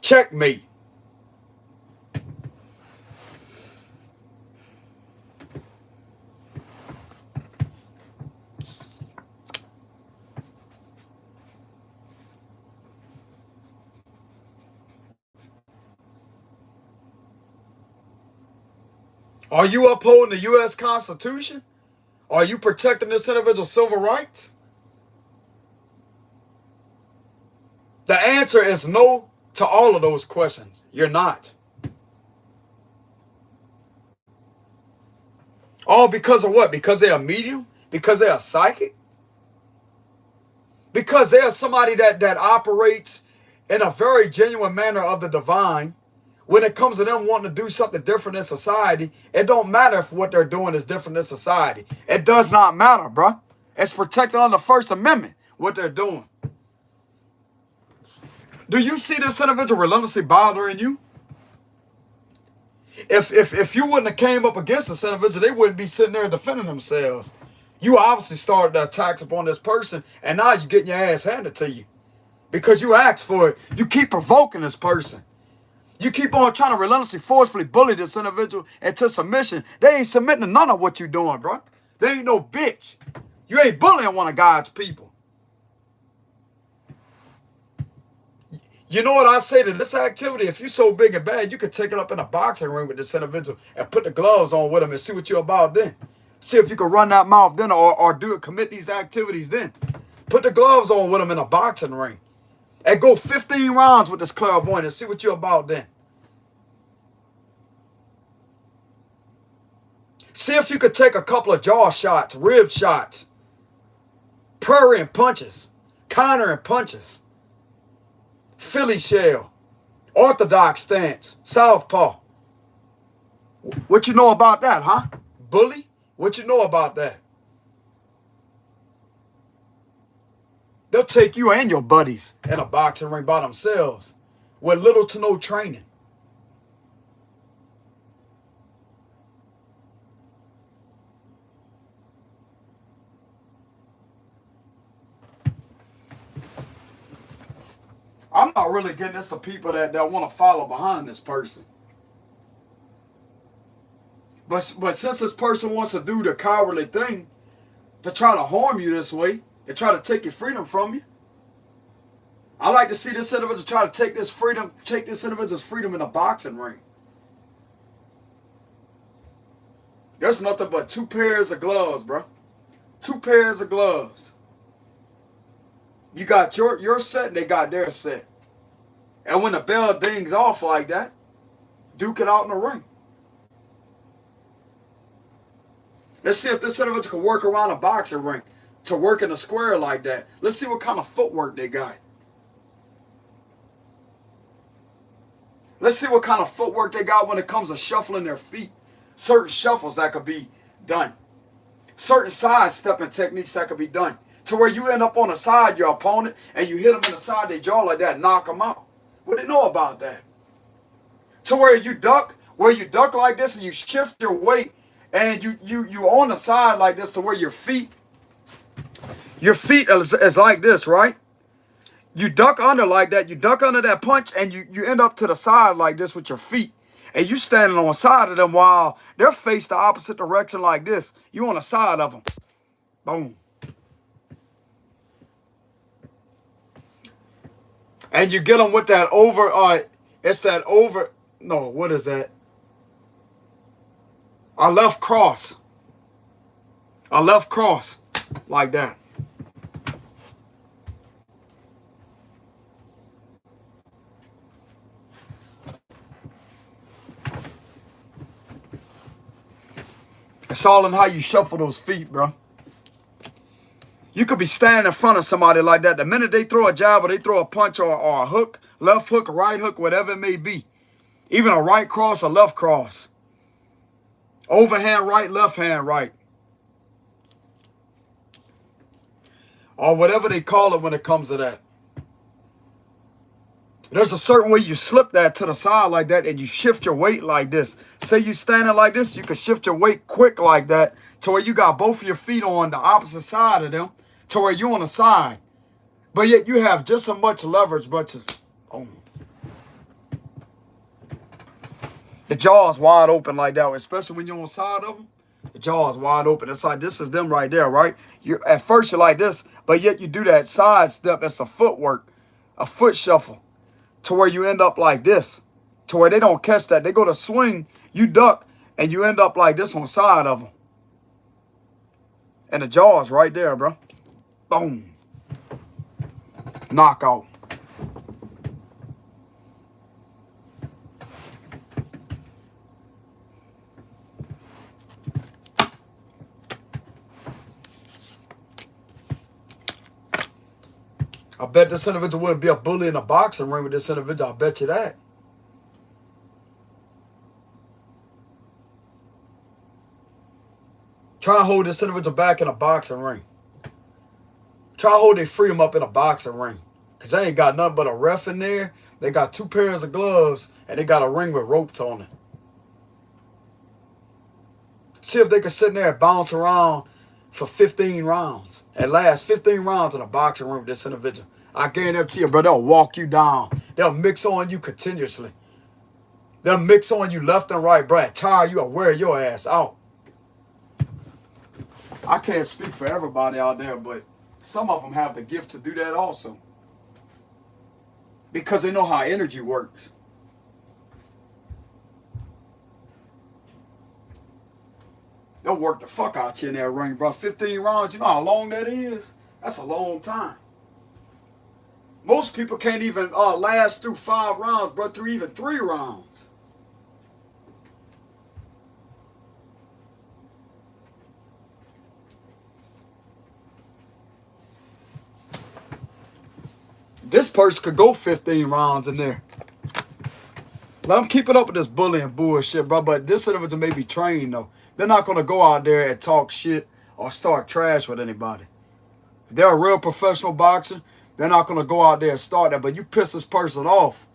Checkmate. Are you upholding the U.S. Constitution? Are you protecting this individual's civil rights? The answer is no to all of those questions. You're not. All because of what? Because they're a medium? Because they're a psychic? Because they're somebody that operates in a very genuine manner of the divine. When it comes to them wanting to do something different in society, it don't matter if what they're doing is different in society. It does not matter, bruh. It's protected on the First Amendment, what they're doing. Do you see this individual relentlessly bothering you? If you wouldn't have came up against this individual, they wouldn't be sitting there defending themselves. You obviously started the attacks upon this person, and now you're getting your ass handed to you. Because you asked for it. You keep provoking this person. You keep on trying to relentlessly, forcefully bully this individual into submission. They ain't submitting to none of what you're doing, bro. They ain't no bitch. You ain't bullying one of God's people. You know what I say to this activity? If you're so big and bad, you could take it up in a boxing ring with this individual and put the gloves on with him and see what you're about then. See if you can run that mouth then or commit these activities then. Put the gloves on with him in a boxing ring. And go 15 rounds with this clairvoyant and see what you're about then. See if you could take a couple of jaw shots, rib shots, parrying punches, countering punches, Philly shell, orthodox stance, southpaw. What you know about that, huh? Bully? What you know about that? They'll take you and your buddies in a boxing ring by themselves with little to no training. I'm not really getting this to people that want to follow behind this person. But since this person wants to do the cowardly thing to try to harm you this way, and try to take your freedom from you, I like to see this individual try to take this individual's freedom in a boxing ring. There's nothing but 2 pairs of gloves, bro. 2 pairs of gloves. You got your set and they got their set. And when the bell dings off like that, duke it out in the ring. Let's see if this individual can work around a boxing ring to work in a square like that. Let's see what kind of footwork they got. Let's see what kind of footwork they got when it comes to shuffling their feet. Certain shuffles that could be done. Certain side stepping techniques that could be done. To where you end up on the side your opponent and you hit them in the side of their jaw like that and knock them out. What do they know about that? To where you duck like this and you shift your weight and you on the side like this to where your feet is like this, right? You duck under like that. You duck under that punch and you end up to the side like this with your feet. And you standing on the side of them while they're faced the opposite direction like this. You on the side of them. Boom. And you get them with that what is that? A left cross. A left cross. Like that. It's all in how you shuffle those feet, bro. You could be standing in front of somebody like that. The minute they throw a jab or they throw a punch or a hook, left hook, right hook, whatever it may be, even a right cross or left cross, overhand right, left hand right, or whatever they call it when it comes to that. There's a certain way you slip that to the side like that and you shift your weight like this. Say you standing like this, you can shift your weight quick like that to where you got both of your feet on the opposite side of them to where you're on the side. But yet you have just as much leverage, but the jaw is wide open like that, especially when you're on the side of them. The jaw is wide open. It's like this is them right there, right? At first you're like this, but yet you do that side step. It's a footwork, a foot shuffle, to where you end up like this, to where they don't catch that. They go to swing, you duck, and you end up like this on the side of them. And the jaw is right there, bro. Boom. Knockout. I bet this individual wouldn't be a bully in a boxing ring with this individual. I bet you that. Try and hold this individual back in a boxing ring. Try and hold their freedom up in a boxing ring. Because they ain't got nothing but a ref in there. They got 2 pairs of gloves. And they got a ring with ropes on it. See if they can sit in there and bounce around for 15 rounds. And last 15 rounds in a boxing ring with this individual. I guarantee you, bro, they'll walk you down. They'll mix on you continuously. They'll mix on you left and right, bro. Tire you or wear your ass out. I can't speak for everybody out there, but some of them have the gift to do that also. Because they know how energy works. They'll work the fuck out you in that ring, bro. 15 rounds, you know how long that is? That's a long time. Most people can't even last through 5 rounds, bro, through even 3 rounds. This person could go 15 rounds in there. Let them keep it up with this bullying bullshit, bro. But this individual may be trained, though. They're not going to go out there and talk shit or start trash with anybody. If they're a real professional boxer, they're not going to go out there and start that. But you piss this person off,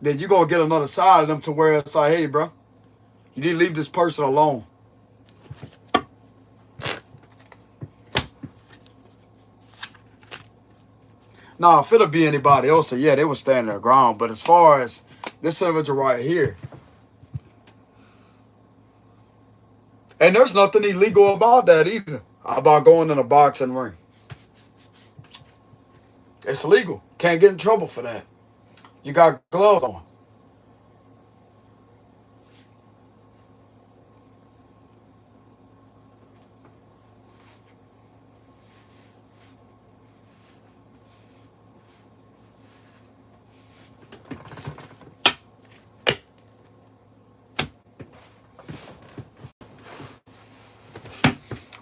then you're going to get another side of them to where it's like, hey, bro, you need to leave this person alone. Now, if it'll be anybody else, yeah, they would stand their ground. But as far as this individual right here, and there's nothing illegal about that either, about going in a boxing ring. It's legal. Can't get in trouble for that. You got gloves on.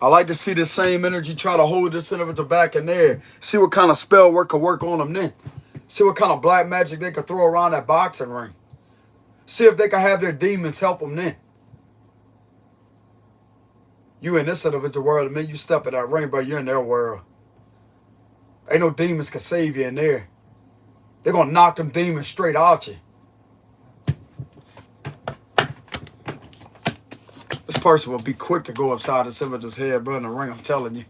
I like to see the same energy try to hold this individual back in there. See what kind of spell work can work on them then. See what kind of black magic they can throw around that boxing ring. See if they can have their demons help them then. You in this individual world, the minute you step in that ring, bro, you're in their world. Ain't no demons can save you in there. They're going to knock them demons straight out you. This person will be quick to go upside this individual's head, bro, in the ring, I'm telling you.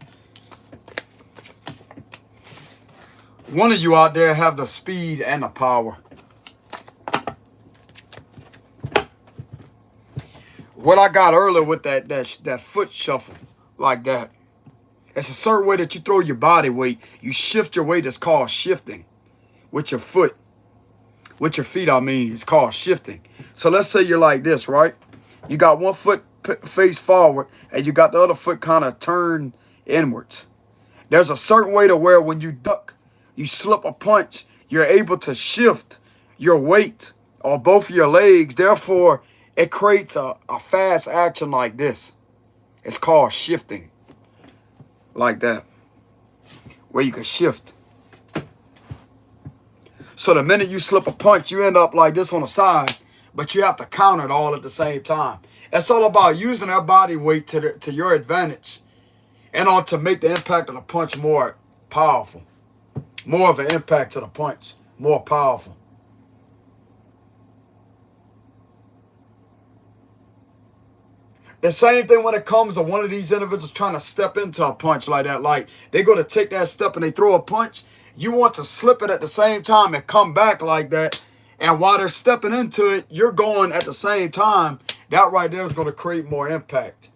One of you out there have the speed and the power. What I got earlier with that foot shuffle like that, it's a certain way that you throw your body weight. You shift your weight. It's called shifting with your foot. With your feet, I mean. It's called shifting. So let's say you're like this, right? You got one foot face forward and you got the other foot kind of turned inwards. There's a certain way to where when you duck, you slip a punch, you're able to shift your weight or both of your legs. Therefore, it creates a fast action like this. It's called shifting. Like that. where you can shift. So the minute you slip a punch, you end up like this on the side, but you have to counter it all at the same time. It's all about using that body weight to your advantage in order to make the impact of the punch more powerful. More of an impact to the punch, more powerful. The same thing when it comes to one of these individuals trying to step into a punch like that. Like, they go to take that step and they throw a punch. You want to slip it at the same time and come back like that. And while they're stepping into it, you're going at the same time. That right there is going to create more impact.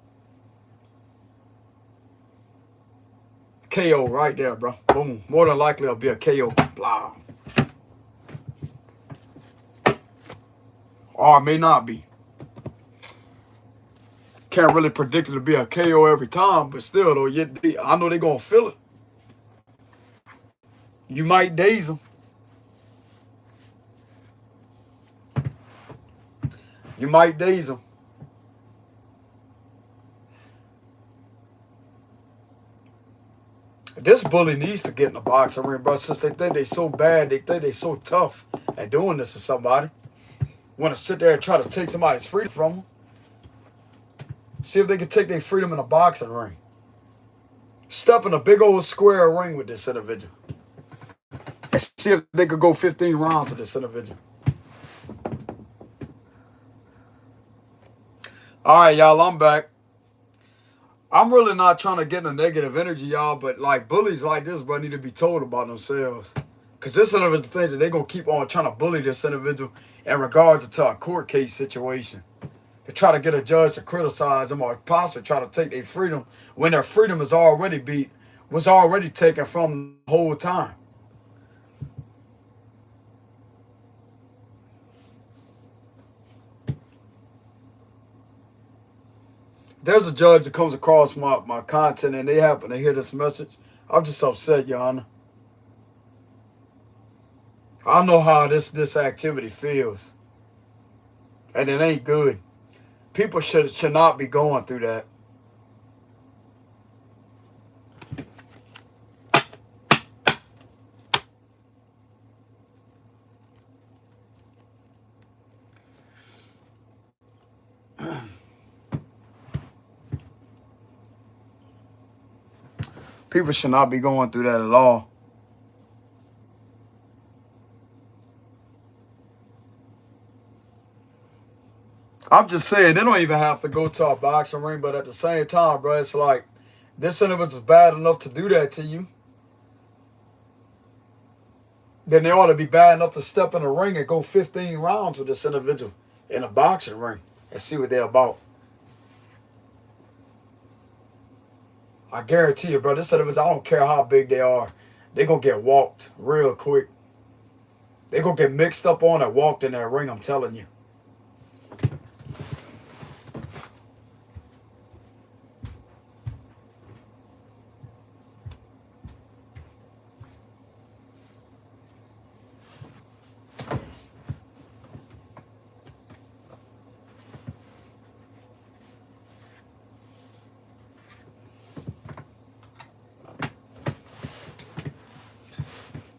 KO right there, bro. Boom. More than likely it'll be a KO. Blah. Or it may not be. Can't really predict it to be a KO every time, but still, though, I know they're going to feel it. You might daze them. You might daze them. This bully needs to get in the boxing ring, bro. Since they think they so bad, they think they so tough at doing this to somebody. Want to sit there and try to take somebody's freedom from them. See if they can take their freedom in a boxing ring. Step in a big old square ring with this individual. And see if they could go 15 rounds with this individual. All right, y'all, I'm back. I'm really not trying to get in a negative energy, y'all, but like bullies like this, bro, need to be told about themselves. Because this individual thinks that they're going to keep on trying to bully this individual in regards to a court case situation. To try to get a judge to criticize them or possibly try to take their freedom when their freedom was already taken from them the whole time. There's a judge that comes across my content and they happen to hear this message. I'm just upset, Your Honor. I know how this activity feels. And it ain't good. People should not be going through that. People should not be going through that at all. I'm just saying, they don't even have to go to a boxing ring, but at the same time, bro, it's like, this individual's bad enough to do that to you. Then they ought to be bad enough to step in the ring and go 15 rounds with this individual in a boxing ring and see what they're about. I guarantee you, bro, this individual, I don't care how big they are, they're going to get walked real quick. They're going to get mixed up on and walked in that ring, I'm telling you.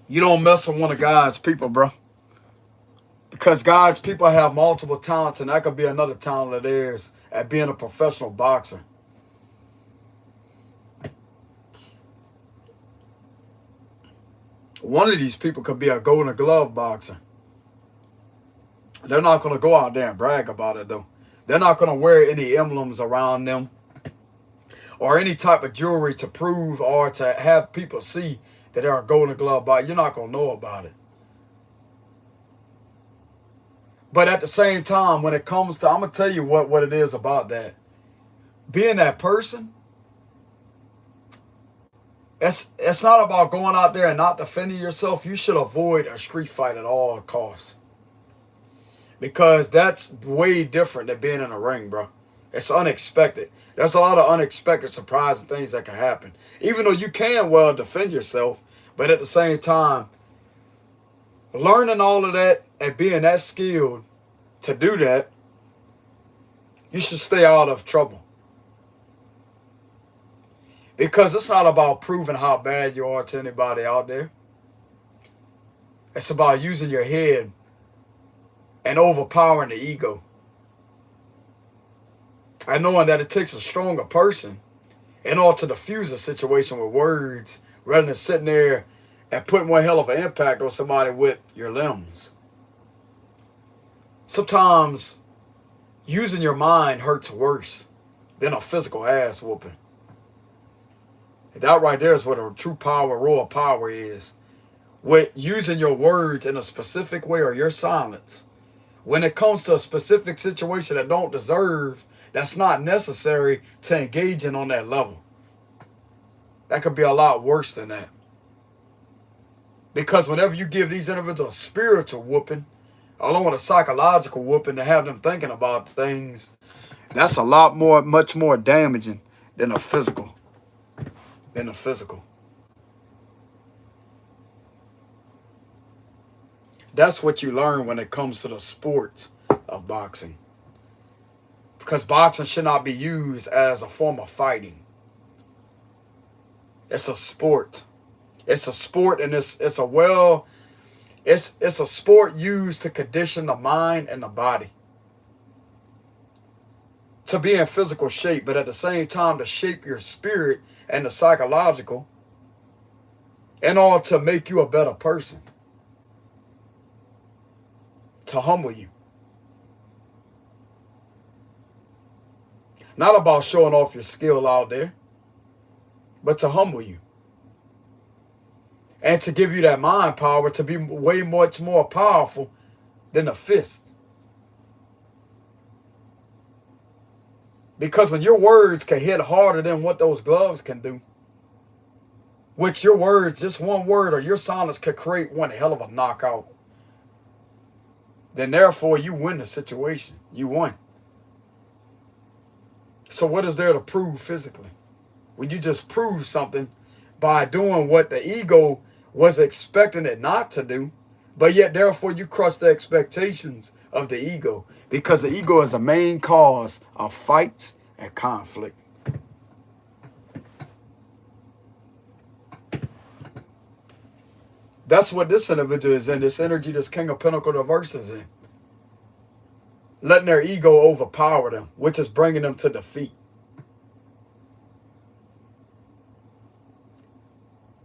You don't mess with one of God's people, bro. Because God's people have multiple talents, and that could be another talent of theirs at being a professional boxer. One of these people could be a Golden Glove boxer. They're not going to go out there and brag about it, though. They're not going to wear any emblems around them or any type of jewelry to prove or to have people see that they're a Golden Glove boxer. You're not going to know about it. But at the same time, when it comes to, I'm going to tell you what it is about that. Being that person, it's not about going out there and not defending yourself. You should avoid a street fight at all costs. Because that's way different than being in a ring, bro. It's unexpected. There's a lot of unexpected surprising things that can happen. Even though you can well defend yourself, but at the same time, learning all of that and being that skilled to do that, you should stay out of trouble. Because it's not about proving how bad you are to anybody out there. It's about using your head and overpowering the ego. And knowing that it takes a stronger person in order to diffuse a situation with words rather than sitting there and putting one hell of an impact on somebody with your limbs. Sometimes using your mind hurts worse than a physical ass whooping. That right there is what a true power, raw power is. With using your words in a specific way or your silence. When it comes to a specific situation that don't deserve, that's not necessary to engage in on that level. That could be a lot worse than that. Because whenever you give these individuals a spiritual whooping, along with a psychological whooping to have them thinking about things, that's a lot more, much more damaging than a physical. That's what you learn when it comes to the sports of boxing. Because boxing should not be used as a form of fighting. It's a sport. It's a sport, and it's a sport used to condition the mind and the body to be in physical shape, but at the same time to shape your spirit and the psychological in order to make you a better person, to humble you. Not about showing off your skill out there, but to humble you. And to give you that mind power to be way much more powerful than a fist. Because when your words can hit harder than what those gloves can do, which your words, just one word or your silence could create one hell of a knockout, then therefore you win the situation. You won. So what is there to prove physically? When you just prove something by doing what the ego was expecting it not to do, but yet therefore you crush the expectations of the ego, because the ego is the main cause of fights and conflict. That's what this individual is in, this energy, this King of Pentacles reverse is in. Letting their ego overpower them, which is bringing them to defeat.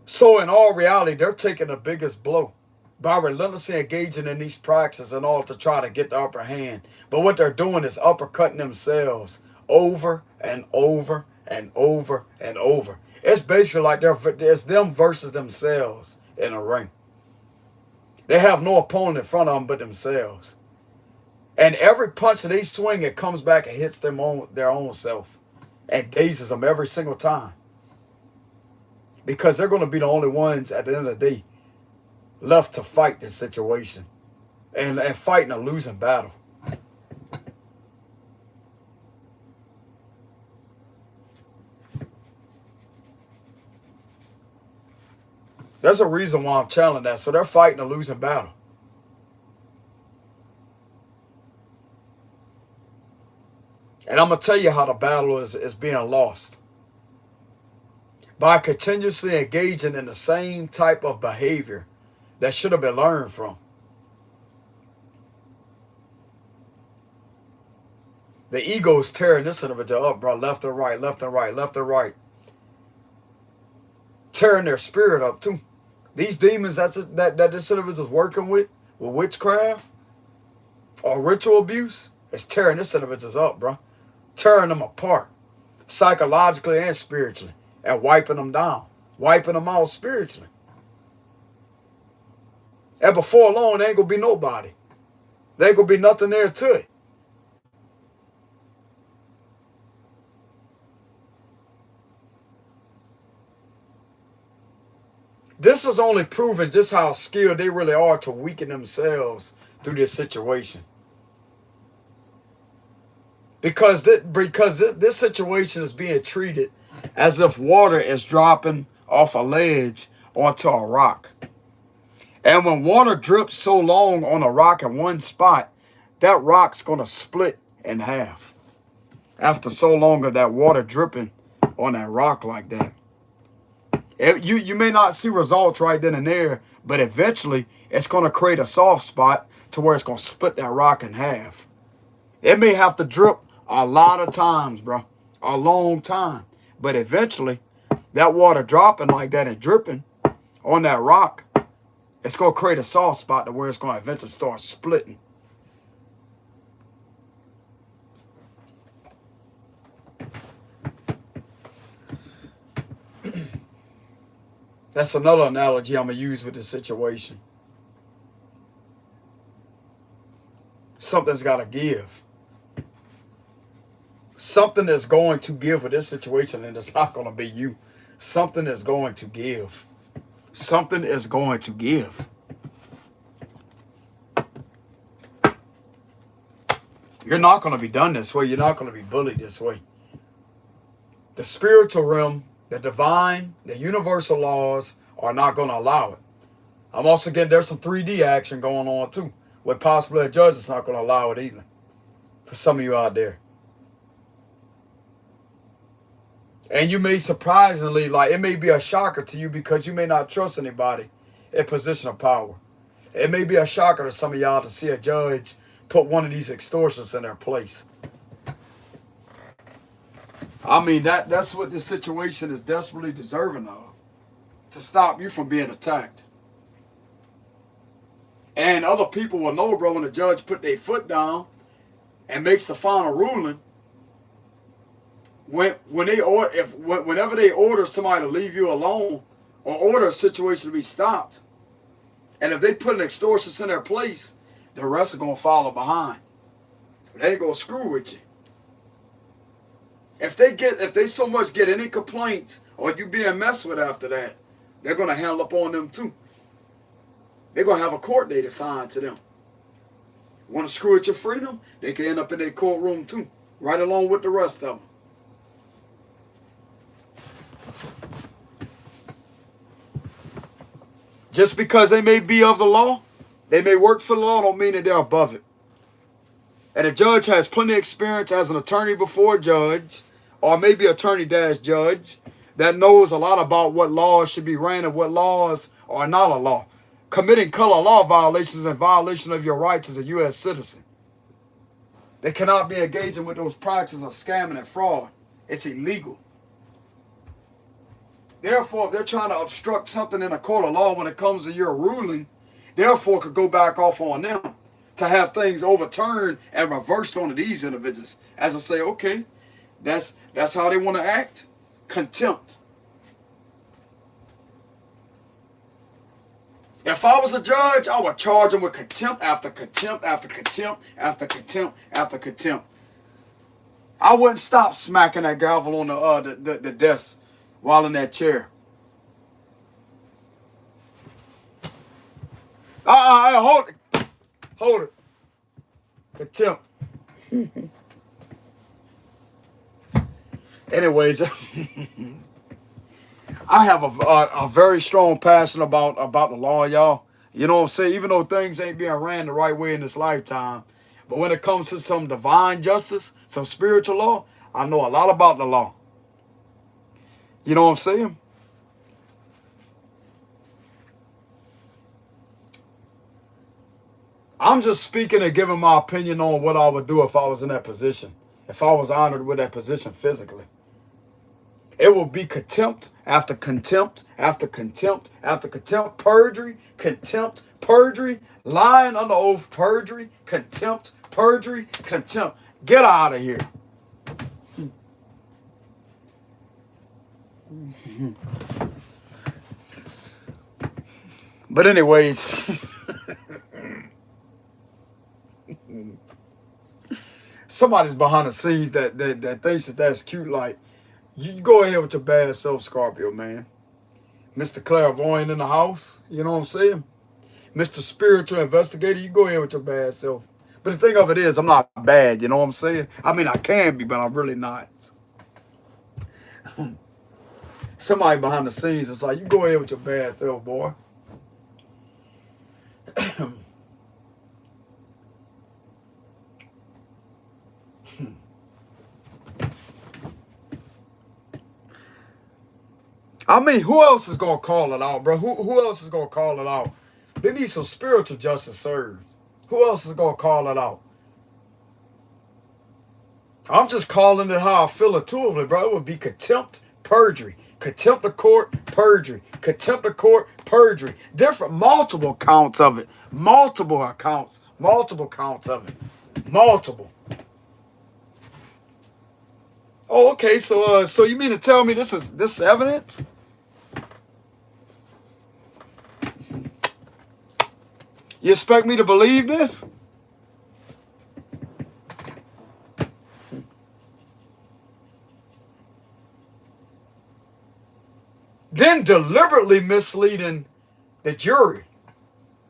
So in all reality, they're taking the biggest blow by relentlessly engaging in these practices in order to try to get the upper hand. But what they're doing is uppercutting themselves over and over and over and over. It's basically like it's them versus themselves in a ring. They have no opponent in front of them but themselves. And every punch that they swing, it comes back and hits their own self and dazes them every single time. Because they're going to be the only ones at the end of the day left to fight this situation and fighting a losing battle. There's a reason why I'm channeling that. So they're fighting a losing battle. And I'm going to tell you how the battle is being lost. By continuously engaging in the same type of behavior that should have been learned from. The ego is tearing this individual up, bro, left and right, left and right, left and right. Tearing their spirit up, too. These demons that this individual is working with witchcraft or ritual abuse, is tearing this individual up, bro. Tearing them apart, psychologically and spiritually. And wiping them down. Wiping them out spiritually. And before long, there ain't going to be nobody. There ain't going to be nothing there to it. This is only proving just how skilled they really are to weaken themselves through this situation. Because this situation is being treated as if water is dropping off a ledge onto a rock. And when water drips so long on a rock in one spot, that rock's going to split in half. After so long of that water dripping on that rock like that. You may not see results right then and there, but eventually it's going to create a soft spot to where it's going to split that rock in half. It may have to drip a lot of times, bro. A long time. But eventually, that water dropping like that and dripping on that rock, it's going to create a soft spot to where it's going to eventually start splitting. That's another analogy I'm going to use with this situation. Something's got to give. Something is going to give with this situation, and it's not going to be you. Something is going to give. Something is going to give. You're not going to be done this way. You're not going to be bullied this way. The spiritual realm, the divine, the universal laws are not going to allow it. I'm also getting there's some 3D action going on too. With possibly a judge that's not going to allow it either. For some of you out there. And you may surprisingly, like it may be a shocker to you because you may not trust anybody in position of power. It may be a shocker to some of y'all to see a judge put one of these extortions in their place. I mean, that's what this situation is desperately deserving of. To stop you from being attacked. And other people will know, bro, when the judge put their foot down and makes the final ruling, whenever they order somebody to leave you alone or order a situation to be stopped, and if they put an extortionist in their place, the rest are gonna follow behind. They ain't gonna screw with you. If they so much get any complaints or you being messed with after that, they're gonna handle up on them too. They're gonna have a court date assigned to them. Want to screw with your freedom? They can end up in their courtroom too, right along with the rest of them. Just because they may be of the law, they may work for the law, don't mean that they're above it. And a judge has plenty of experience as an attorney before a judge, or maybe attorney-judge, that knows a lot about what laws should be ran and what laws are not a law. Committing color law violations and violation of your rights as a U.S. citizen. They cannot be engaging with those practices of scamming and fraud. It's illegal. Therefore, if they're trying to obstruct something in a court of law when it comes to your ruling, therefore could go back off on them to have things overturned and reversed onto these individuals. As I say, okay, that's how they want to act. Contempt. If I was a judge, I would charge them with contempt after contempt after contempt after contempt after contempt. I wouldn't stop smacking that gavel on the desk while in that chair. Hold it. Hold it. Contempt. Anyways, I have a very strong passion about the law, y'all. You know what I'm saying? Even though things ain't being ran the right way in this lifetime. But when it comes to some divine justice, some spiritual law, I know a lot about the law. You know what I'm saying? I'm just speaking and giving my opinion on what I would do if I was in that position. If I was honored with that position physically. It will be contempt after contempt after contempt after contempt. Perjury, contempt, perjury, lying under oath, perjury, contempt, perjury, contempt. Get out of here. But anyways, somebody's behind the scenes that thinks that's cute. Like, you go ahead with your bad self, Scorpio, man. Mr. Clairvoyant in the house, you know what I'm saying? Mr. Spiritual Investigator, you go ahead with your bad self. But the thing of it is, I'm not bad, you know what I'm saying? I mean, I can be, but I'm really not. Somebody behind the scenes is like, you go ahead with your bad self, boy. I mean, who else is gonna call it out, bro? Who else is gonna call it out? They need some spiritual justice served. Who else is gonna call it out? I'm just calling it how I feel intuitively, bro. It would be contempt, perjury, contempt of court, perjury, contempt of court, perjury. Different, multiple counts of it, multiple counts of it, multiple. Oh, okay. So you mean to tell me this is evidence? You expect me to believe this? Then deliberately misleading the jury.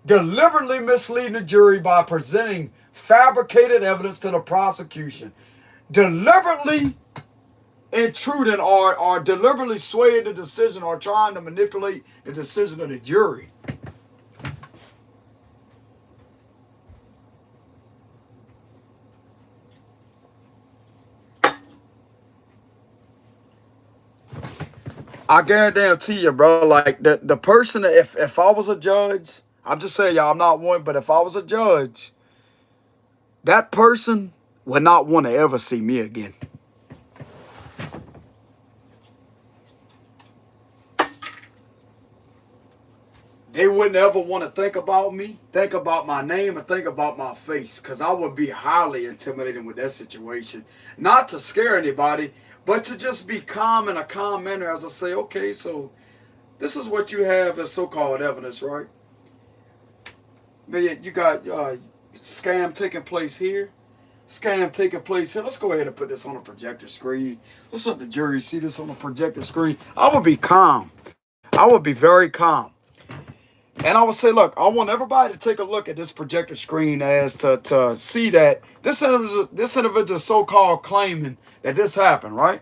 Deliberately misleading the jury by presenting fabricated evidence to the prosecution. Deliberately intruding or deliberately swaying the decision or trying to manipulate the decision of the jury. I guarantee you, bro, like the person, if I was a judge, I'm just saying, y'all, I'm not one, but if I was a judge, that person would not want to ever see me again. They wouldn't ever want to think about me, think about my name, and think about my face, because I would be highly intimidated with that situation. Not to scare anybody, but to just be calm in a calm manner as I say, okay, so this is what you have as so-called evidence, right? Man, you got scam taking place here, scam taking place here. Let's go ahead and put this on a projector screen. Let's let the jury see this on a projector screen. I would be calm. I would be very calm. And I would say, look, I want everybody to take a look at this projector screen as to see that this individual is so-called claiming that this happened, right?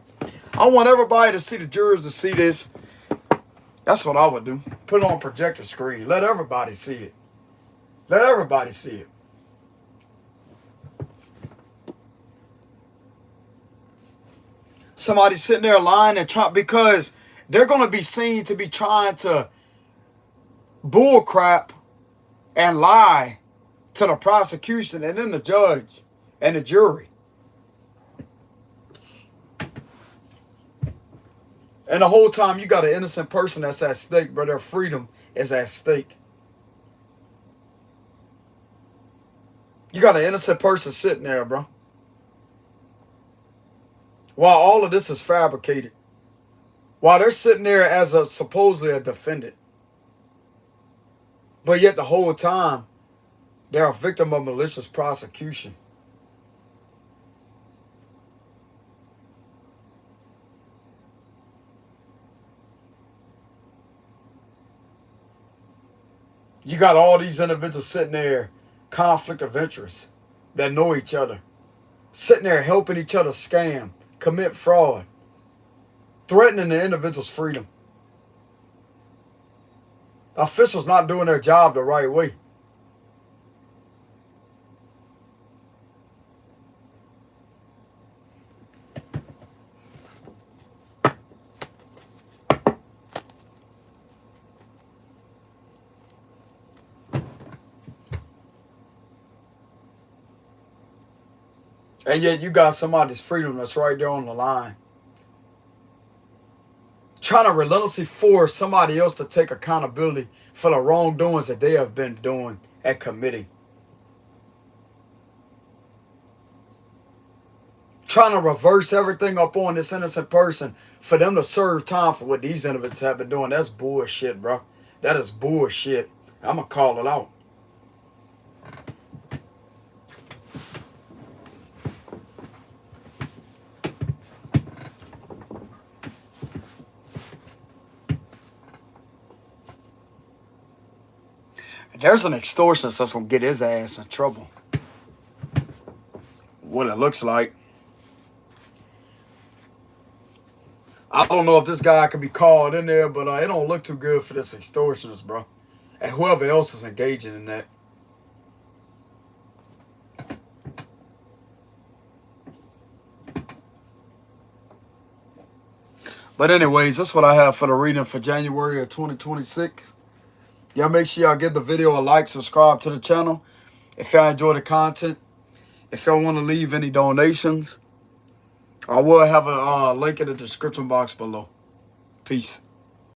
I want everybody to see, the jurors to see this. That's what I would do. Put it on a projector screen. Let everybody see it. Let everybody see it. Somebody sitting there lying and trying, because they're going to be seen to be trying to bullcrap and lie to the prosecution and then the judge and the jury. And the whole time you got an innocent person that's at stake, but their freedom is at stake. You got an innocent person sitting there, bro. While all of this is fabricated. While they're sitting there as supposedly a defendant. But yet the whole time, they're a victim of malicious prosecution. You got all these individuals sitting there, conflict of interest, that know each other. Sitting there helping each other scam, commit fraud, threatening the individual's freedom. Officials not doing their job the right way. And yet you got somebody's freedom that's right there on the line. Trying to relentlessly force somebody else to take accountability for the wrongdoings that they have been doing and committing. Trying to reverse everything up on this innocent person for them to serve time for what these individuals have been doing. That's bullshit, bro. That is bullshit. I'm going to call it out. There's an extortionist that's going to get his ass in trouble. What it looks like. I don't know if this guy can be called in there, but it don't look too good for this extortionist, bro. And whoever else is engaging in that. But anyways, that's what I have for the reading for January of 2026. Y'all make sure y'all give the video a like, subscribe to the channel. If y'all enjoy the content, if y'all want to leave any donations, I will have a link in the description box below. Peace.